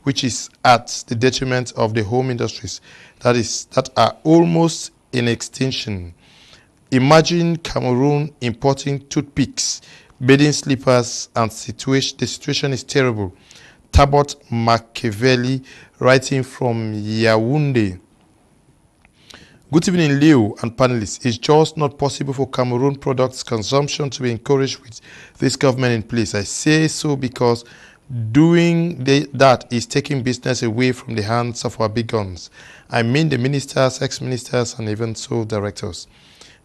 Speaker 1: which is at the detriment of the home industries that are almost in extinction. Imagine Cameroon importing toothpicks, bedding slippers, and the situation is terrible. Tabot Machiavelli, writing from Yaoundé. Good evening, Leo and panelists. It's just not possible for Cameroon products consumption to be encouraged with this government in place. I say so because doing that is taking business away from the hands of our big guns. I mean the ministers, ex-ministers, and even so directors.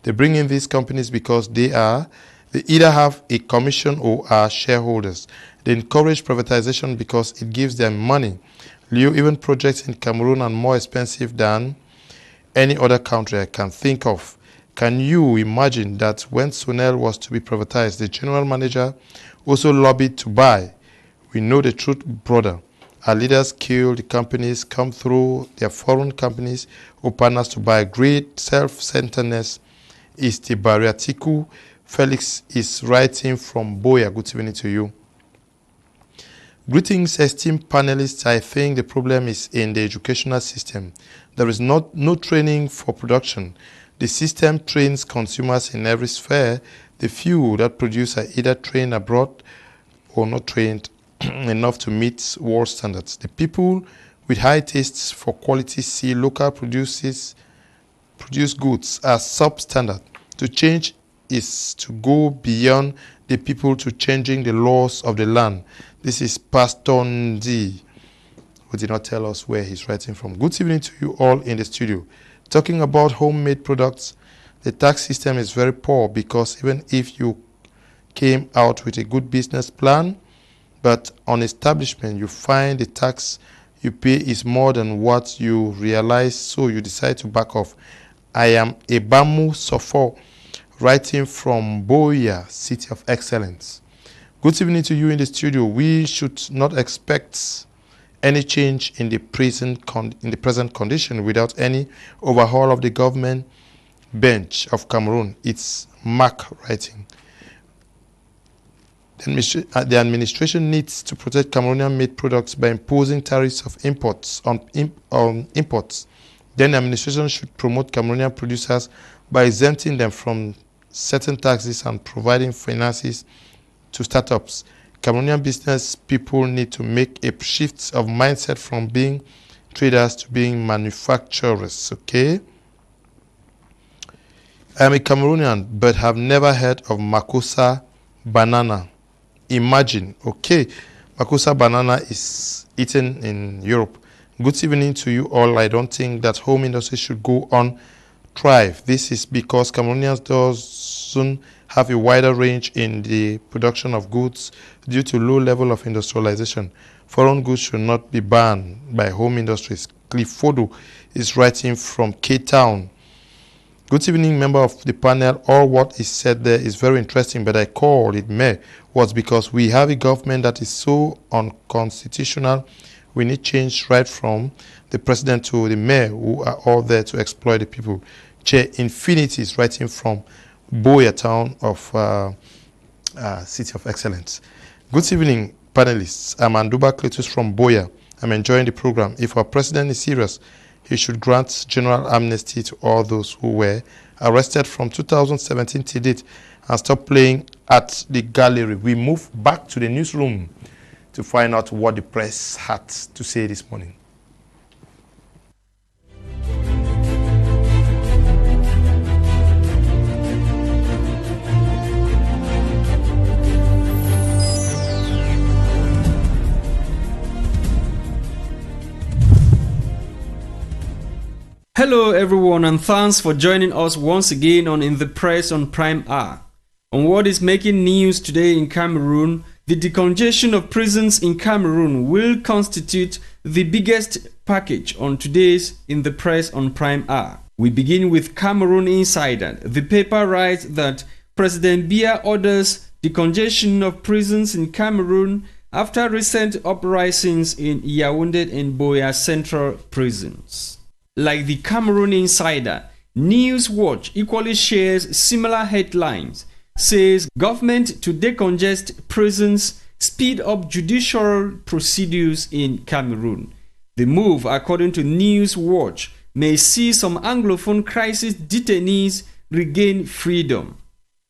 Speaker 1: They bring in these companies because they either have a commission or are shareholders. They encourage privatization because it gives them money. Leo, even projects in Cameroon are more expensive than any other country I can think of. Can you imagine that when Sonel was to be privatized, the general manager also lobbied to buy? We know the truth, brother. Our leaders kill the companies, come through their foreign companies, or partners to buy. Great self-centeredness is the Bariatiku. Felix is writing from Boya. Good evening to you. Greetings, esteemed panelists. I think the problem is in the educational system. There is no training for production. The system trains consumers in every sphere. The few that produce are either trained abroad or not trained enough to meet world standards. The people with high tastes for quality see local produced goods as substandard. To change is to go beyond the people to changing the laws of the land. This is Pastor Ndi, who did not tell us where he's writing from. Good evening to you all in the studio. Talking about homemade products, the tax system is very poor because even if you came out with a good business plan, but on establishment you find the tax you pay is more than what you realize, so you decide to back off. I am Ebamu Sofo, writing from Boya, City of Excellence. Good evening to you in the studio. We should not expect any change in the present condition without any overhaul of the government bench of Cameroon. It's Mark writing. The administration needs to protect Cameroonian-made products by imposing tariffs of imports on imports. Then the administration should promote Cameroonian producers by exempting them from certain taxes and providing finances to startups. Cameroonian business people need to make a shift of mindset from being traders to being manufacturers, okay? I am a Cameroonian but have never heard of Makossa banana. Imagine, okay? Makossa banana is eaten in Europe. Good evening to you all. I don't think that home industry should go on thrive. This is because Cameroonians doesn't have a wider range in the production of goods due to low level of industrialization. Foreign goods should not be banned by home industries. Cliffodo is writing from Cape Town. Good evening, member of the panel. All what is said there is very interesting, but I called it mere was because we have a government that is so unconstitutional. We need change right from the president to the mayor, who are all there to exploit the people. Chair Infinity is writing from Boya town of City of Excellence. Good evening, panelists. I'm Anduba Cletus from Boya. I'm enjoying the program. If our president is serious, he should grant general amnesty to all those who were arrested from 2017 to date and stop playing at the gallery. We move back to the newsroom to find out what the press had to say this morning.
Speaker 13: Hello everyone, and thanks for joining us once again on In the Press on Prime Hour. On what is making news today in Cameroon, the decongestion of prisons in Cameroon will constitute the biggest package on today's In the Press on Prime Hour. We begin with Cameroon Insider. The paper writes that President Biya orders decongestion of prisons in Cameroon after recent uprisings in Yaoundé and Boya central prisons. Like the Cameroon Insider, Newswatch equally shares similar headlines. Says government to decongest prisons, speed up judicial procedures in Cameroon. The move, according to Newswatch, may see some Anglophone crisis detainees regain freedom.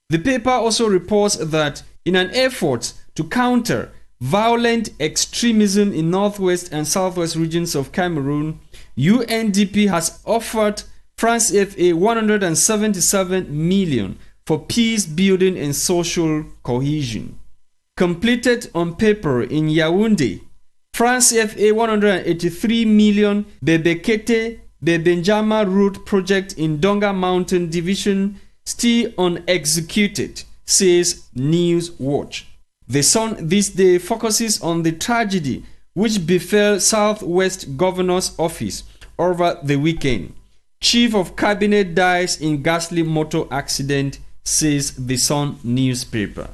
Speaker 13: The paper also reports that in an effort to counter violent extremism in northwest and southwest regions of Cameroon, UNDP has offered France CFA 177 million for peace building and social cohesion. Completed on paper in Yaoundé, France CFA 183 million Bebekete Bebenjama Road project in Donga Mountain Division still unexecuted, says Newswatch. The Sun this day focuses on the tragedy which befell Southwest Governor's office over the weekend. Chief of Cabinet dies in ghastly motor accident, says the Sun newspaper.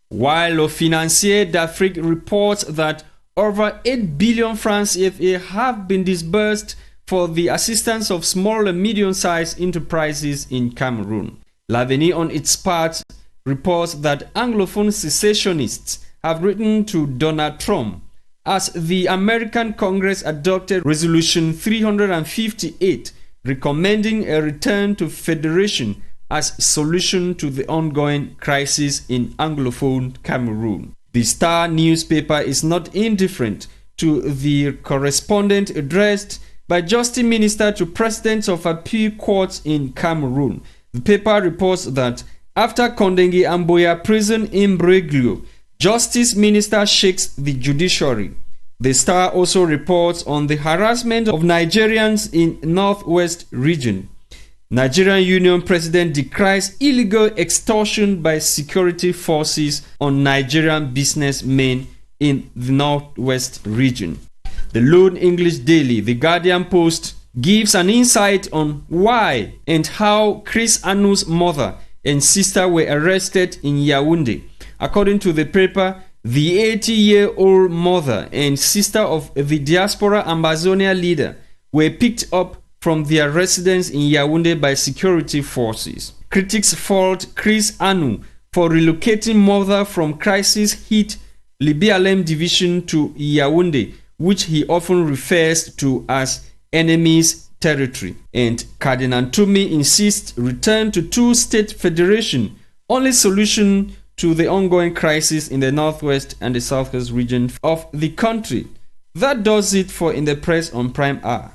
Speaker 13: While Le Financier d'Afrique reports that over 8 billion francs CFA have been disbursed for the assistance of small and medium-sized enterprises in Cameroon. L'Avenir, on its part, reports that Anglophone secessionists have written to Donald Trump as the American Congress adopted Resolution 358 recommending a return to federation as solution to the ongoing crisis in Anglophone Cameroon. The Star newspaper is not indifferent to the correspondence addressed by Justice Minister to presidents of appeal courts in Cameroon. The paper reports that after Kondengi and Boya prison imbroglio, Justice Minister shakes the judiciary. The Star also reports on the harassment of Nigerians in Northwest region. Nigerian Union President decries illegal extortion by security forces on Nigerian businessmen in the Northwest region. The lone English daily, The Guardian Post, gives an insight on why and how Chris Anu's mother and sister were arrested in Yaoundé. According to the paper, the 80-year-old mother and sister of the diaspora Ambazonia leader were picked up from their residence in Yaoundé by security forces. Critics fault Chris Anu for relocating mother from crisis-hit Libialem division to Yaoundé, which he often refers to as enemy's territory. And Cardinal Tumi insists return to two-state federation, only solution to the ongoing crisis in the northwest and the southwest region of the country. That does it for In the Press on Prime Hour.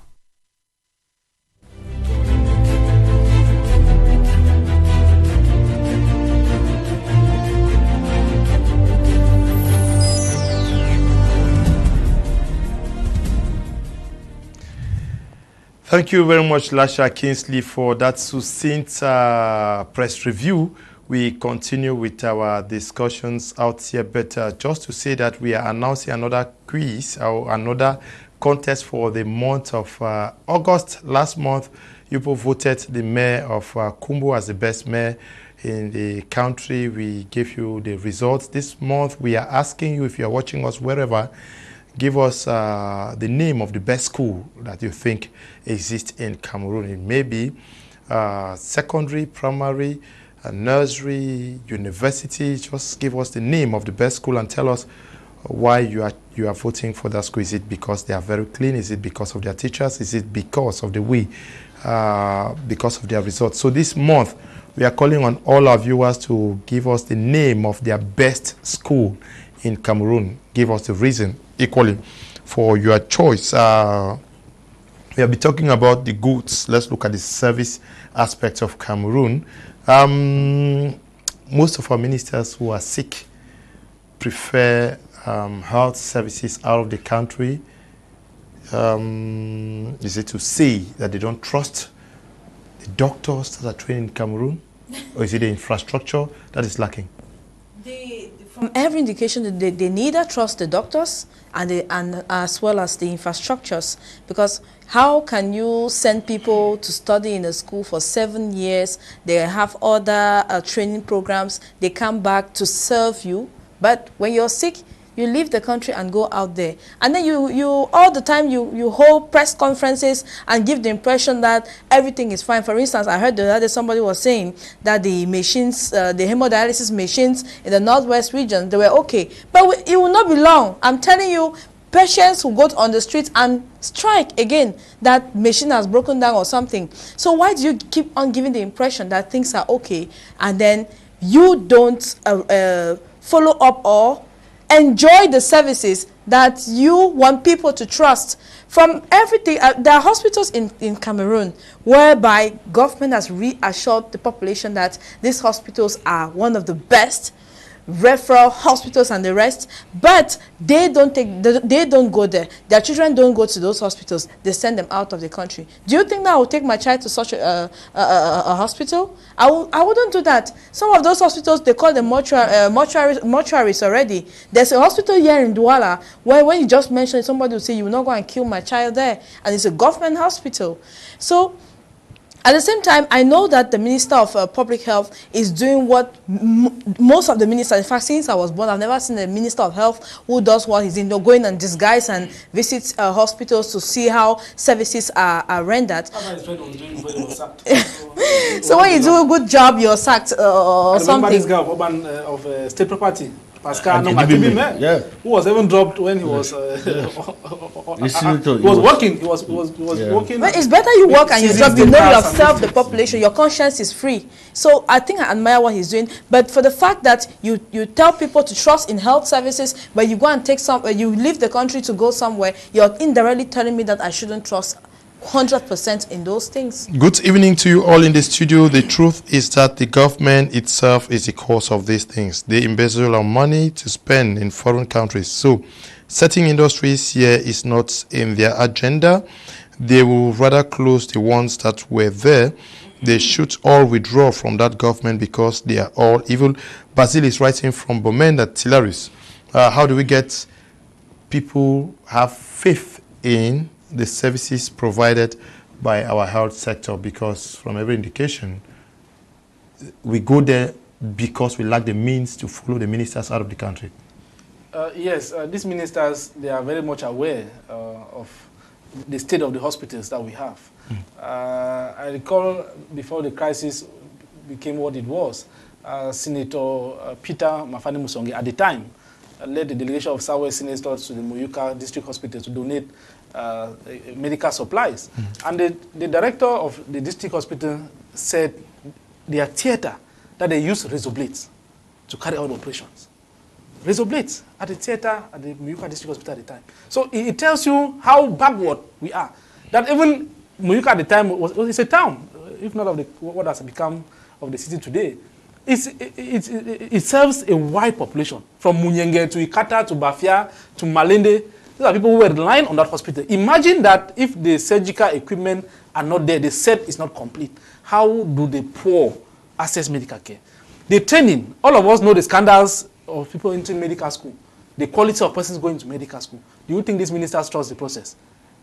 Speaker 1: Thank you very much, Lasha Kingsley, for that succinct press review. We continue with our discussions out here, but just to say that we are announcing another quiz or another contest for the month of August. Last month, you voted the mayor of Kumbo as the best mayor in the country. We gave you the results. This month, we are asking you, if you are watching us wherever, give us the name of the best school that you think exists in Cameroon. It may be secondary, primary, nursery, university. Just give us the name of the best school and tell us why you are voting for that school. Is it because they are very clean? Is it because of their teachers? Is it because of the way, because of their results? So this month, we are calling on all our viewers to give us the name of their best school in Cameroon. Give us the reason equally for your choice. We'll be talking about the goods. Let's look at the service aspect of Cameroon. Most of our ministers who are sick prefer health services out of the country. Is it to say that they don't trust the doctors that are trained in Cameroon? Or is it the infrastructure that is lacking?
Speaker 11: From every indication, they neither trust the doctors and as well as the infrastructures, because how can you send people to study in a school for 7 years? They have other training programs. They come back to serve you, but when you're sick, you leave the country and go out there. And then you all the time, you hold press conferences and give the impression that everything is fine. For instance, I heard the other day somebody was saying that the machines, the hemodialysis machines in the northwest region, they were okay. But it will not be long. I'm telling you, patients who go on the streets and strike again, that machine has broken down or something. So why do you keep on giving the impression that things are okay and then you don't follow up or enjoy the services that you want people to trust? From everything, there are hospitals in Cameroon whereby government has reassured the population that these hospitals are one of the best referral hospitals and the rest, but they don't go there. Their children don't go to those hospitals. They send them out of the country. Do you think that I would take my child to such a hospital? I wouldn't do that. Some of those hospitals, they call them mortuaries already. There's a hospital here in Douala where when you just mention it, somebody will say, you will not go and kill my child there. And it's a government hospital. So at the same time, I know that the Minister of Public Health is doing what most of the ministers, in fact, since I was born, I've never seen a Minister of Health who does what he's doing, going and disguise and visit hospitals to see how services are rendered. So when you do a good job, you're sacked or something.
Speaker 2: I remember this guy of State Property. Pascal, who was even dropped when he was working. He was working.
Speaker 11: Well, it's better you work and you job. You know yourself, the population. Your conscience is free. So I think I admire what he's doing. But for the fact that you tell people to trust in health services, but you go and take you leave the country to go somewhere, you're indirectly telling me that I shouldn't trust 100% in those things.
Speaker 1: Good evening to you all in the studio. The truth is that the government itself is the cause of these things. They embezzle our money to spend in foreign countries. So setting industries here is not in their agenda. They will rather close the ones that were there. They should all withdraw from that government because they are all evil. Basil is writing from Bomenda Tilaris. How do we get people have faith in the services provided by our health sector? Because from every indication, we go there because we lack the means to follow the ministers out of the country.
Speaker 2: Yes, these ministers, they are very much aware of the state of the hospitals that we have. I recall before the crisis became what it was, Senator Peter Mafani Musongi at the time led the delegation of Southwest senators to the Moyuka District Hospital to donate medical supplies. And the director of the district hospital said their theater, that they use razor blades to carry out operations. Razor blades at the theater at the Muyuka district hospital at the time. So it tells you how backward we are. That even Muyuka at the time was a town, if not of what has become of the city today. It serves a wide population, from Munyenge to Ikata to Bafia to Malende. These are people who were relying on that hospital. Imagine that if the surgical equipment are not there, the set is not complete. How do the poor access medical care? The training, all of us know the scandals of people entering medical school, the quality of persons going to medical school. Do you think these ministers trust the process?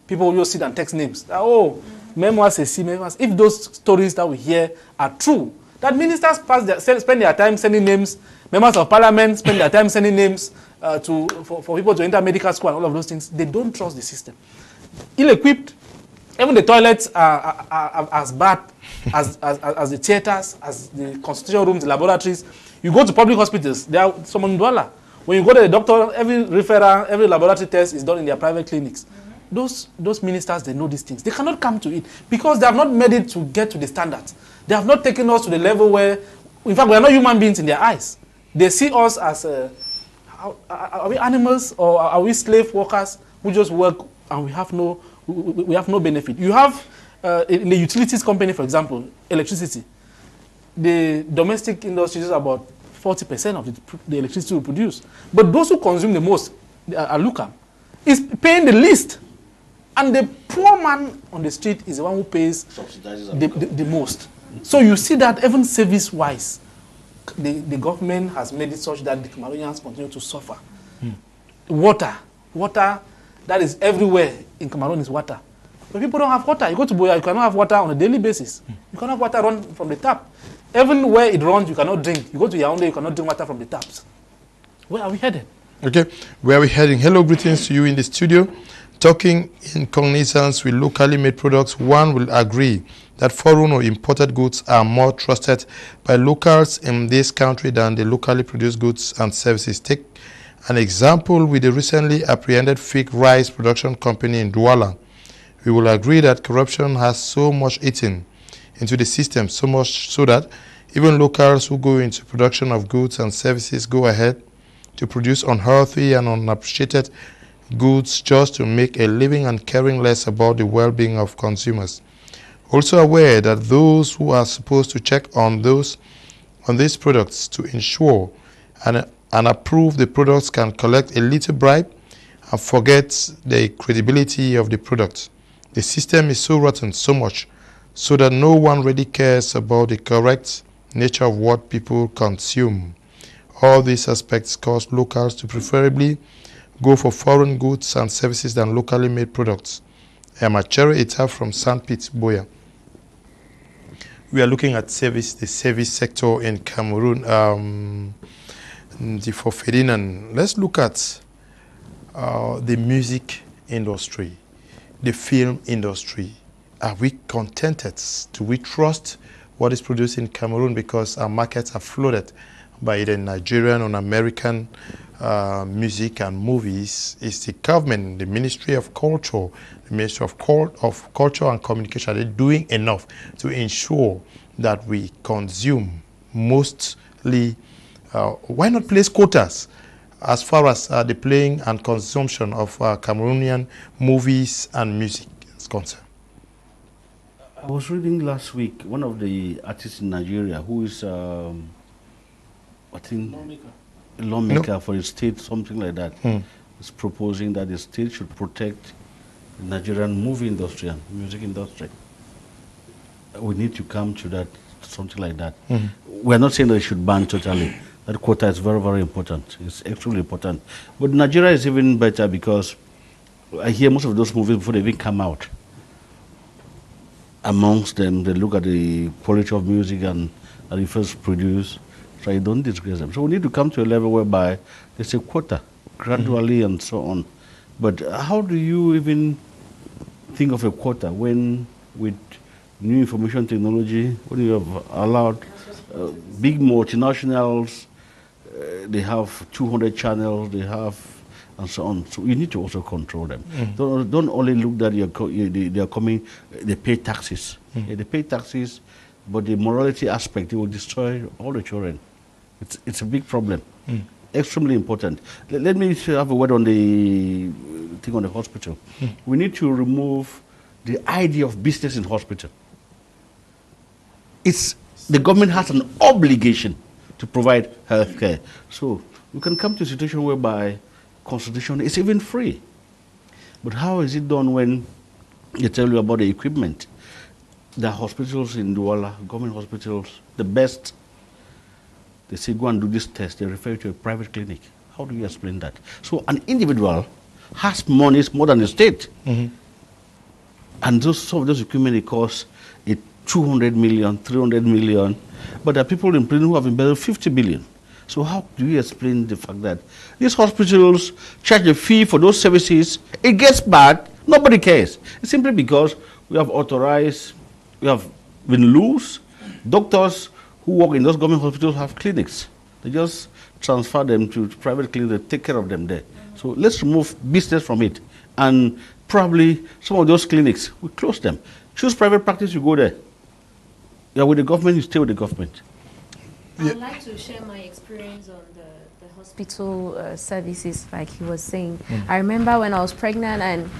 Speaker 2: People will just sit and text names. Oh, memoirs, memoirs. If those stories that we hear are true, that ministers spend their time sending names, members of parliament spend their time sending names for people to enter medical school and all of those things. They don't trust the system. Ill-equipped, even the toilets are as bad as the theaters, as the consultation rooms, the laboratories. You go to public hospitals, there are some in Douala. When you go to the doctor, every referral, every laboratory test is done in their private clinics. Those ministers, they know these things. They cannot come to it because they have not made it to get to the standards. They have not taken us to the level where, in fact, we are not human beings in their eyes. They see us as, are we animals or are we slave workers who just work and we have no benefit? You have, in the utilities company, for example, electricity. The domestic industry is about 40% of the electricity we produce. But those who consume the most, are Luca, is paying the least. And the poor man on the street is the one who pays the most. So you see that even service-wise, the government has made it such that the Cameroonians continue to suffer. Water, that is everywhere in Cameroon is water. But people don't have water. You go to Boya, you cannot have water on a daily basis. You cannot have water run from the tap. Even where it runs, you cannot drink. You go to Yaoundé, you cannot drink water from the taps. Where are we headed?
Speaker 1: Okay, where are we heading? Hello, greetings to you in the studio. Talking in cognizance with locally made products, one will agree that foreign or imported goods are more trusted by locals in this country than the locally produced goods and services. Take an example with the recently apprehended fake rice production company in Douala. We will agree that corruption has so much eaten into the system, so much so that even locals who go into production of goods and services go ahead to produce unhealthy and unappreciated goods just to make a living and caring less about the well-being of consumers. Also aware that those who are supposed to check on these products to ensure and approve the products can collect a little bribe and forget the credibility of the product. The system is so rotten so much so that no one really cares about the correct nature of what people consume. All these aspects cause locals to preferably go for foreign goods and services than locally made products. I am Achere Eta from St. Pete, Boya. We are looking at the service sector in Cameroon. For Ferdinand, let's look at the music industry, the film industry. Are we contented? Do we trust what is produced in Cameroon because our markets are flooded by either Nigerian or American music and movies? Is the government, the Ministry of Culture, the Ministry of Culture and Communication, are they doing enough to ensure that we consume mostly? Why not place quotas as far as the playing and consumption of Cameroonian movies and music is concerned?
Speaker 3: I was reading last week one of the artists in Nigeria who is, I think, lawmaker for the state, something like that, is proposing that the state should protect the Nigerian movie industry and music industry. We need to come to that, something like that. We're not saying that it should ban totally. That quota is very, very important. It's extremely important. But Nigeria is even better because I hear most of those movies before they even come out. Amongst them, they look at the quality of music and they first produce, so I don't disgrace them. So we need to come to a level whereby there's a quota, gradually and so on. But how do you even think of a quota when with new information technology, when you have allowed big multinationals, they have 200 channels, they have and so on. So you need to also control them. Don't only look that they are coming, they pay taxes. Yeah, they pay taxes, but the morality aspect, it will destroy all the children. It's a big problem. Extremely important. Let me have a word on the thing on the hospital. We need to remove the idea of business in hospital. The government has an obligation to provide health care. So we can come to a situation whereby consultation is even free. But how is it done when they tell you about the equipment? The hospitals in Douala, government hospitals, the best, they say go and do this test, they refer you to a private clinic. How do you explain that? So an individual has money more than the state. And some of those equipment, it costs 200 million, 300 million, but there are people in prison who have embedded 50 billion. So how do you explain the fact that these hospitals charge a fee for those services, it gets bad, nobody cares? It's simply because we have been loose. Doctors who work in those government hospitals have clinics. They just transfer them to private clinics, they take care of them there. So let's remove business from it. And probably some of those clinics, we close them. Choose private practice, you go there. You're with the government, you stay with the government.
Speaker 4: I would like to share my experience on the hospital services, like he was saying. I remember when I was pregnant, and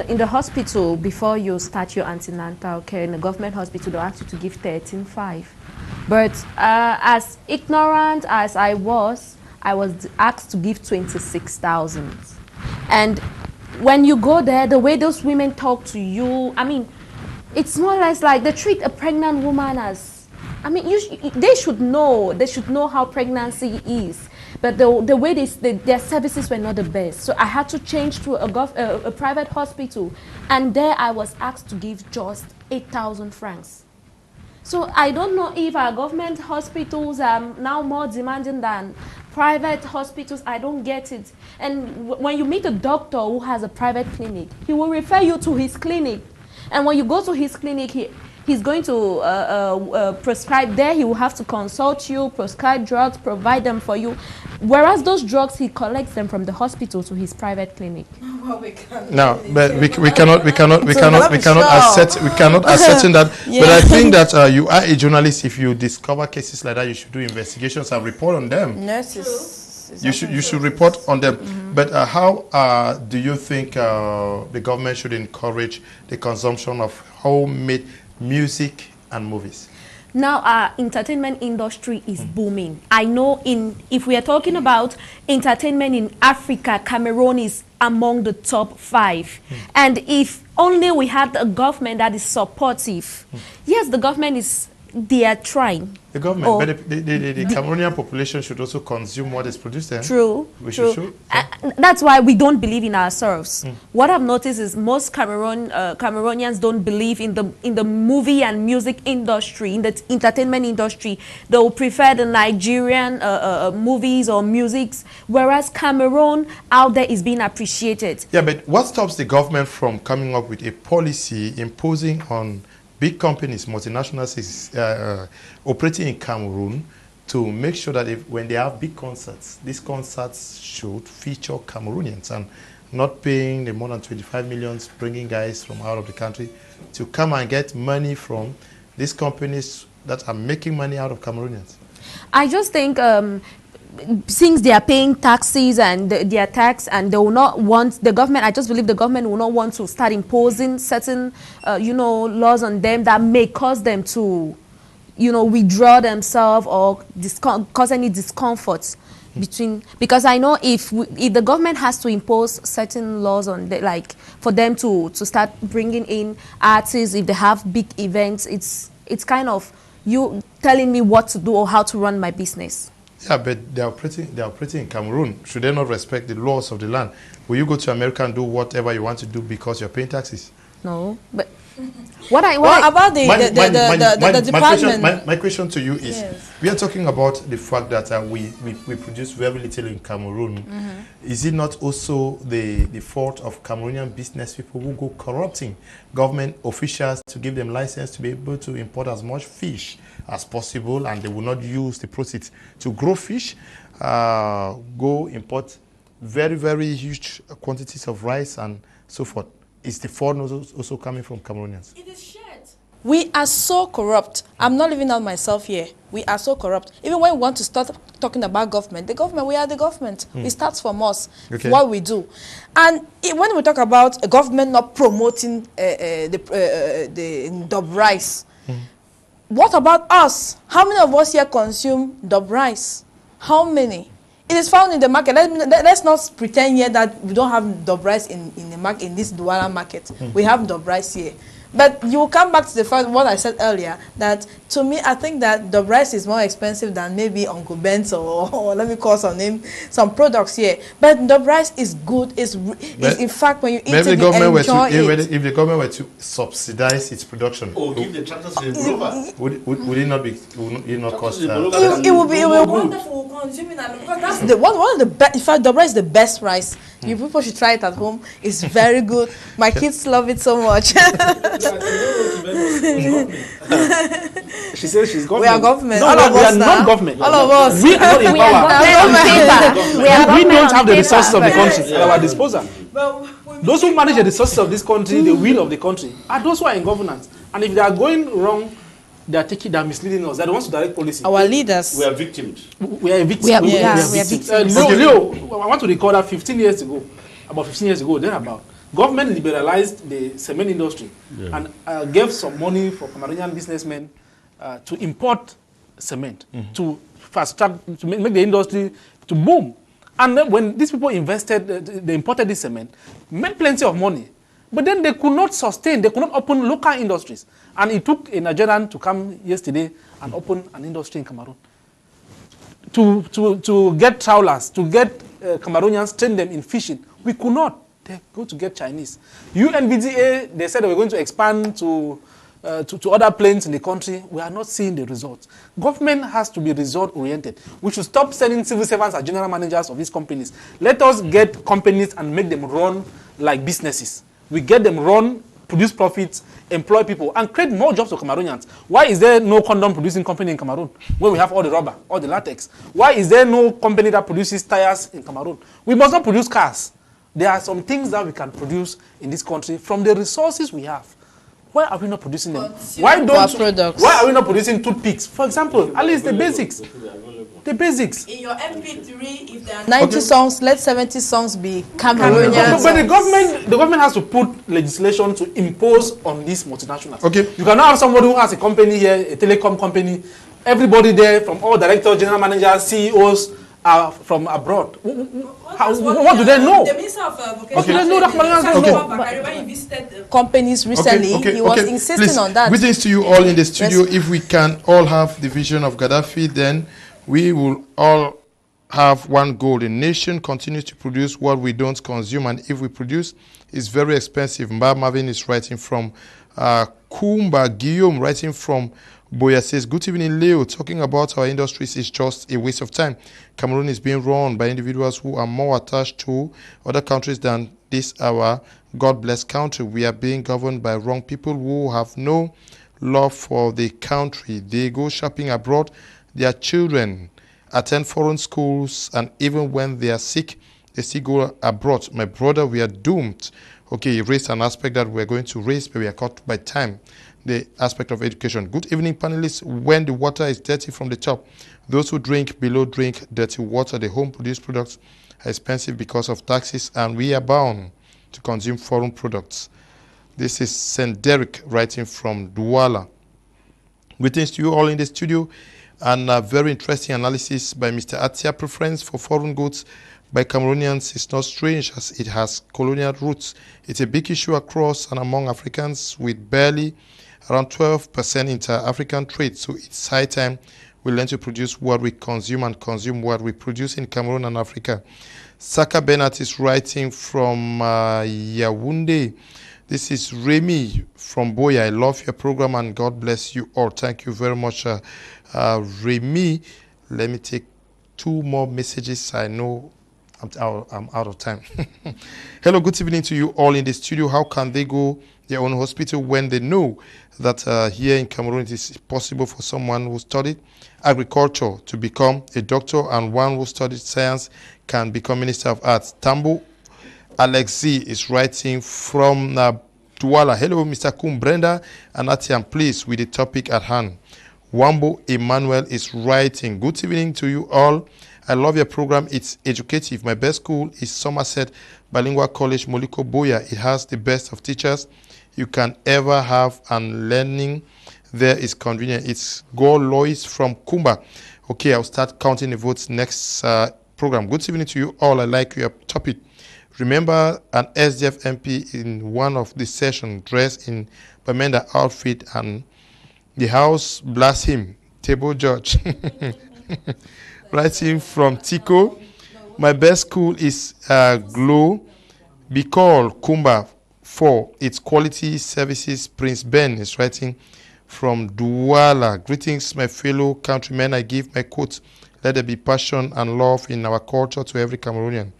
Speaker 4: in the hospital, before you start your antenatal care in the government hospital, they'll ask you to give 13,500. But as ignorant as I was asked to give 26,000. And when you go there, the way those women talk to you, I mean, it's more or less like they treat a pregnant woman as, I mean, they should know how pregnancy is. But the way their services were not the best. So I had to change to a private hospital. And there I was asked to give just 8,000 francs. So I don't know if our government hospitals are now more demanding than private hospitals. I don't get it. And when you meet a doctor who has a private clinic, he will refer you to his clinic. And when you go to his clinic, he's going to prescribe there. He will have to consult you, prescribe drugs, provide them for you. Whereas those drugs, he collects them from the hospital to his private clinic.
Speaker 1: Well, no, but we cannot ascertain that. Yeah. But I think that you are a journalist. If you discover cases like that, you should do investigations and report on them.
Speaker 11: Nurses.
Speaker 1: You should report on them. But how do you think the government should encourage the consumption of homemade music and movies?
Speaker 4: Now our entertainment industry is booming. I know if we are talking about entertainment in Africa, Cameroon is among the top 5. And if only we had a government that is supportive. Yes, the government they are trying.
Speaker 1: The government, but the Cameroonian population should also consume what is produced there.
Speaker 4: True.
Speaker 1: Should.
Speaker 4: That's why we don't believe in ourselves. What I've noticed is most Cameroonians don't believe in the movie and music industry, in the entertainment industry. They will prefer the Nigerian movies or musics, whereas Cameroon out there is being appreciated.
Speaker 1: Yeah, but what stops the government from coming up with a policy imposing on big companies, multinationals operating in Cameroon to make sure that when they have big concerts, these concerts should feature Cameroonians and not paying the more than 25 million, bringing guys from out of the country to come and get money from these companies that are making money out of Cameroonians?
Speaker 4: I just think since they are paying taxes and their tax, and they will not want the government, I just believe the government will not want to start imposing certain laws on them that may cause them to withdraw themselves or cause any discomfort between, because I know if the government has to impose certain laws on like for them to start bringing in artists, if they have big events, it's kind of you telling me what to do or how to run my business.
Speaker 1: Yeah, but they are operating in Cameroon. Should they not respect the laws of the land? Will you go to America and do whatever you want to do because you're paying taxes?
Speaker 4: No, but about the department?
Speaker 1: My question to you is, yes, we are talking about the fact that we produce very little in Cameroon. Is it not also the fault of Cameroonian business people who go corrupting government officials to give them license to be able to import as much fish as possible, and they will not use the proceeds to grow fish, go import very, very huge quantities of rice and so forth. Is the foreign also coming from Cameroonians?
Speaker 12: It is shared.
Speaker 11: We are so corrupt. I'm not leaving out myself here. We are so corrupt. Even when we want to start talking about government, we are the government. It starts from us, what we do. And when we talk about a government not promoting the dubbed rice, what about us? How many of us here consume dubbed rice? How many? It is found in the market. Let's not pretend here that we don't have dubbed rice in the market, in this Douala market. We have dubbed rice here. But you will come back to the fact what I said earlier, that to me, I think that the rice is more expensive than maybe Uncle Ben's or let me call some products here. But the rice is good. Is in fact, when you eat it, you enjoy it.
Speaker 1: If the government were to subsidize its production,
Speaker 3: give the tractors to the blower,
Speaker 1: would it not be? Would it not cost?
Speaker 11: It will be wonderful consuming it, because that's one of the best. In fact, the rice is the best rice. You people should try it at home. It's very good. My kids love it so much.
Speaker 2: She says she's government.
Speaker 11: We are government.
Speaker 2: No,
Speaker 11: all of
Speaker 2: we
Speaker 11: us
Speaker 2: are
Speaker 11: now.
Speaker 2: not government.
Speaker 11: All of us.
Speaker 2: We are not in power. We don't have the resources of the
Speaker 11: Yes.
Speaker 2: country at our disposal. Those who manage the resources of this country, the will of the country, are those who are in governance. And if they are going wrong, they are misleading us. They are the ones who direct policy.
Speaker 11: Our leaders.
Speaker 3: We are victims.
Speaker 2: We are victims.
Speaker 11: We are victims.
Speaker 2: Leo, I want to recall that 15 years ago, thereabout, government liberalized the cement industry and gave some money for Cameroonian businessmen to import cement, to fast track, to make the industry to boom. And then when these people invested, they imported this cement, made plenty of money. But then they could not sustain, they could not open local industries. And it took a Nigerian to come yesterday and open an industry in Cameroon. To get trawlers, to get Cameroonians, train them in fishing. We could not. They go to get Chinese. UNVDA, they said they were going to expand to other planes in the country. We are not seeing the results. Government has to be result-oriented. We should stop sending civil servants as general managers of these companies. Let us get companies and make them run like businesses. We get them run, produce profits, employ people, and create more jobs for Cameroonians. Why is there no condom producing company in Cameroon when we have all the rubber, all the latex? Why is there no company that produces tires in Cameroon? We must not produce cars. There are some things that we can produce in this country from the resources we have. Why are we not producing them? Why are we not producing toothpicks? For example, at least the basics. The basics.
Speaker 11: In your MP3, if there are 90 songs, let 70 songs be Cameroonian.
Speaker 2: But the government has to put legislation to impose on these multinationals.
Speaker 1: Okay.
Speaker 2: You cannot have somebody who has a company here, a telecom company, everybody there, from all directors, general managers, CEOs, are from abroad. What do they know?
Speaker 11: The Minister of Vocation.
Speaker 2: They know that Cameroonians
Speaker 11: when he visited companies recently, he was insisting on that.
Speaker 1: Greetings to you all in the studio. If we can all have the vision of Gaddafi, then we will all have one goal. The nation continues to produce what we don't consume, and if we produce, it's very expensive. Mba Marvin is writing from Kumba. Guillaume writing from Boya says, good evening, Leo. Talking about our industries is just a waste of time. Cameroon is being run by individuals who are more attached to other countries than this our God-blessed country. We are being governed by wrong people who have no love for the country. They go shopping abroad. Their children attend foreign schools, and even when they are sick, they still go abroad. My brother, we are doomed. Okay, you raised an aspect that we're going to raise, but we are caught by time. The aspect of education. Good evening, panelists. When the water is dirty from the top, those who drink below drink dirty water. The home-produced products are expensive because of taxes, and we are bound to consume foreign products. This is St. Derek writing from Douala. Greetings to you all in the studio, and a very interesting analysis by Mr. Atia. Preference for foreign goods by Cameroonians is not strange, as it has colonial roots. It's a big issue across and among Africans, with barely around 12% inter-African trade. So it's high time we learn to produce what we consume and consume what we produce in Cameroon and Africa. Saka Bernard is writing from Yaoundé. This is Remy from Boya. I love your program and God bless you all. Thank you very much, Remy. Let me take two more messages. I know I'm out of time. Hello, good evening to you all in the studio. How can they go their own hospital when they know that here in Cameroon it is possible for someone who studied agriculture to become a doctor, and one who studied science can become Minister of Arts. Tambo Alexi is writing from Douala. Hello, Mr. Kum, Brenda, and Atiam, please, with the topic at hand. Wambo Emmanuel is writing, good evening to you all. I love your program. It's educative. My best school is Somerset Bilingual College, Moliko Boya. It has the best of teachers you can ever have, and learning there is convenient. It's Go Lois from Kumba. Okay, I'll start counting the votes next program. Good evening to you all. I like your topic. Remember an SDF MP in one of the sessions dressed in Bamenda outfit, and the house blast him. Table judge. Writing from Tico. My best school is Glow. Be called Kumba for its quality services. Prince Ben is writing from Douala. Greetings, my fellow countrymen. I give my quote, let there be passion and love in our culture to every Cameroonian.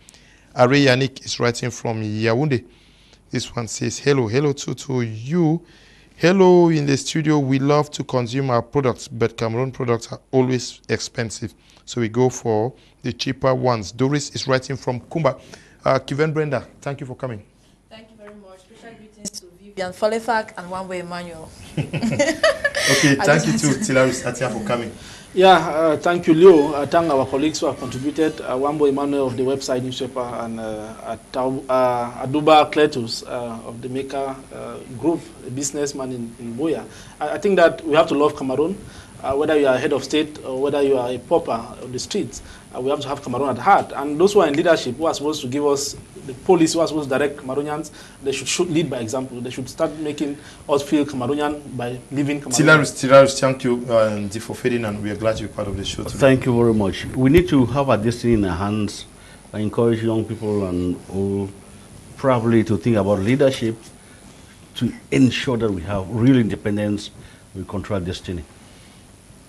Speaker 1: Are Yannick is writing from Yaoundé. This one says, hello to you. Hello in the studio. We love to consume our products, but Cameroon products are always expensive. So we go for the cheaper ones. Doris is writing from Kumba. Kiven Brenda, thank you for coming.
Speaker 11: Thank you very much. Special greetings to Vivian Folefak and One Way Emmanuel.
Speaker 1: Okay, thank you to Tilaris Atia for coming.
Speaker 2: Yeah, thank you, Leo. I thank our colleagues who have contributed. Wambo Emmanuel of the website newspaper, and Aduba Cletus of the Maker Group, a businessman in Boya. I think that we have to love Cameroon, whether you are head of state or whether you are a pauper on the streets. We have to have Cameroon at heart. And those who are in leadership, who are supposed to give us the policy, who are supposed to direct Cameroonians, they should lead by example. They should start making us feel Cameroonian by living Cameroon.
Speaker 1: Tilaris, thank you for fitting, and we are glad you're part of the show today.
Speaker 3: Thank you very much. We need to have our destiny in our hands. I encourage young people and all probably to think about leadership to ensure that we have real independence, we control destiny.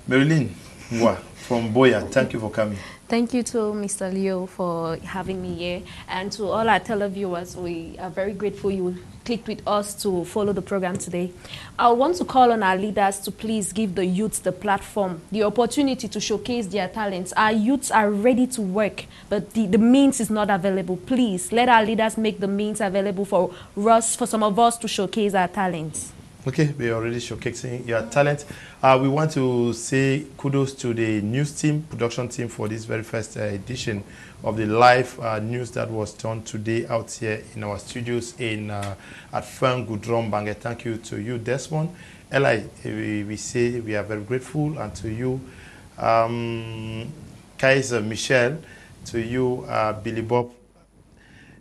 Speaker 1: Marilyn Mwa from Boya, thank you for coming.
Speaker 4: Thank you to Mr. Leo for having me here, and to all our televiewers. We are very grateful you clicked with us to follow the program today. I want to call on our leaders to please give the youth the platform, the opportunity to showcase their talents. Our youths are ready to work, but the means is not available. Please let our leaders make the means available for us, for some of us to showcase our talents.
Speaker 1: Okay, we are already showcasing your talent. We want to say kudos to the news team, production team, for this very first edition of the live news that was done today out here in our studios at Fern Goudron Bange. Thank you to you, Desmond. Eli, we say we are very grateful, and to you, Kaiser Michel, to you, Billy Bob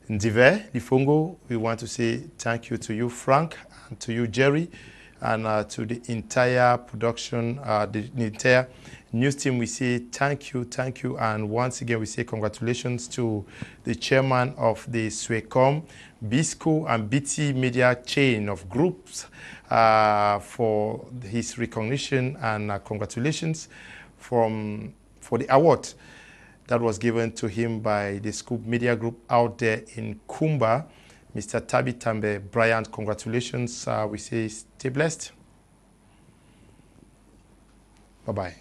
Speaker 1: Ndive Lifongo. We want to say thank you to you, Frank, and to you, Jerry, and to the entire production, the entire news team. We say thank you, and once again we say congratulations to the chairman of the Swecom, Bisco, and BT Media chain of groups for his recognition, and congratulations for the award that was given to him by the Scoop Media Group out there in Kumba. Mr. Tabi Tambe Bryant, congratulations. We say stay blessed. Bye-bye.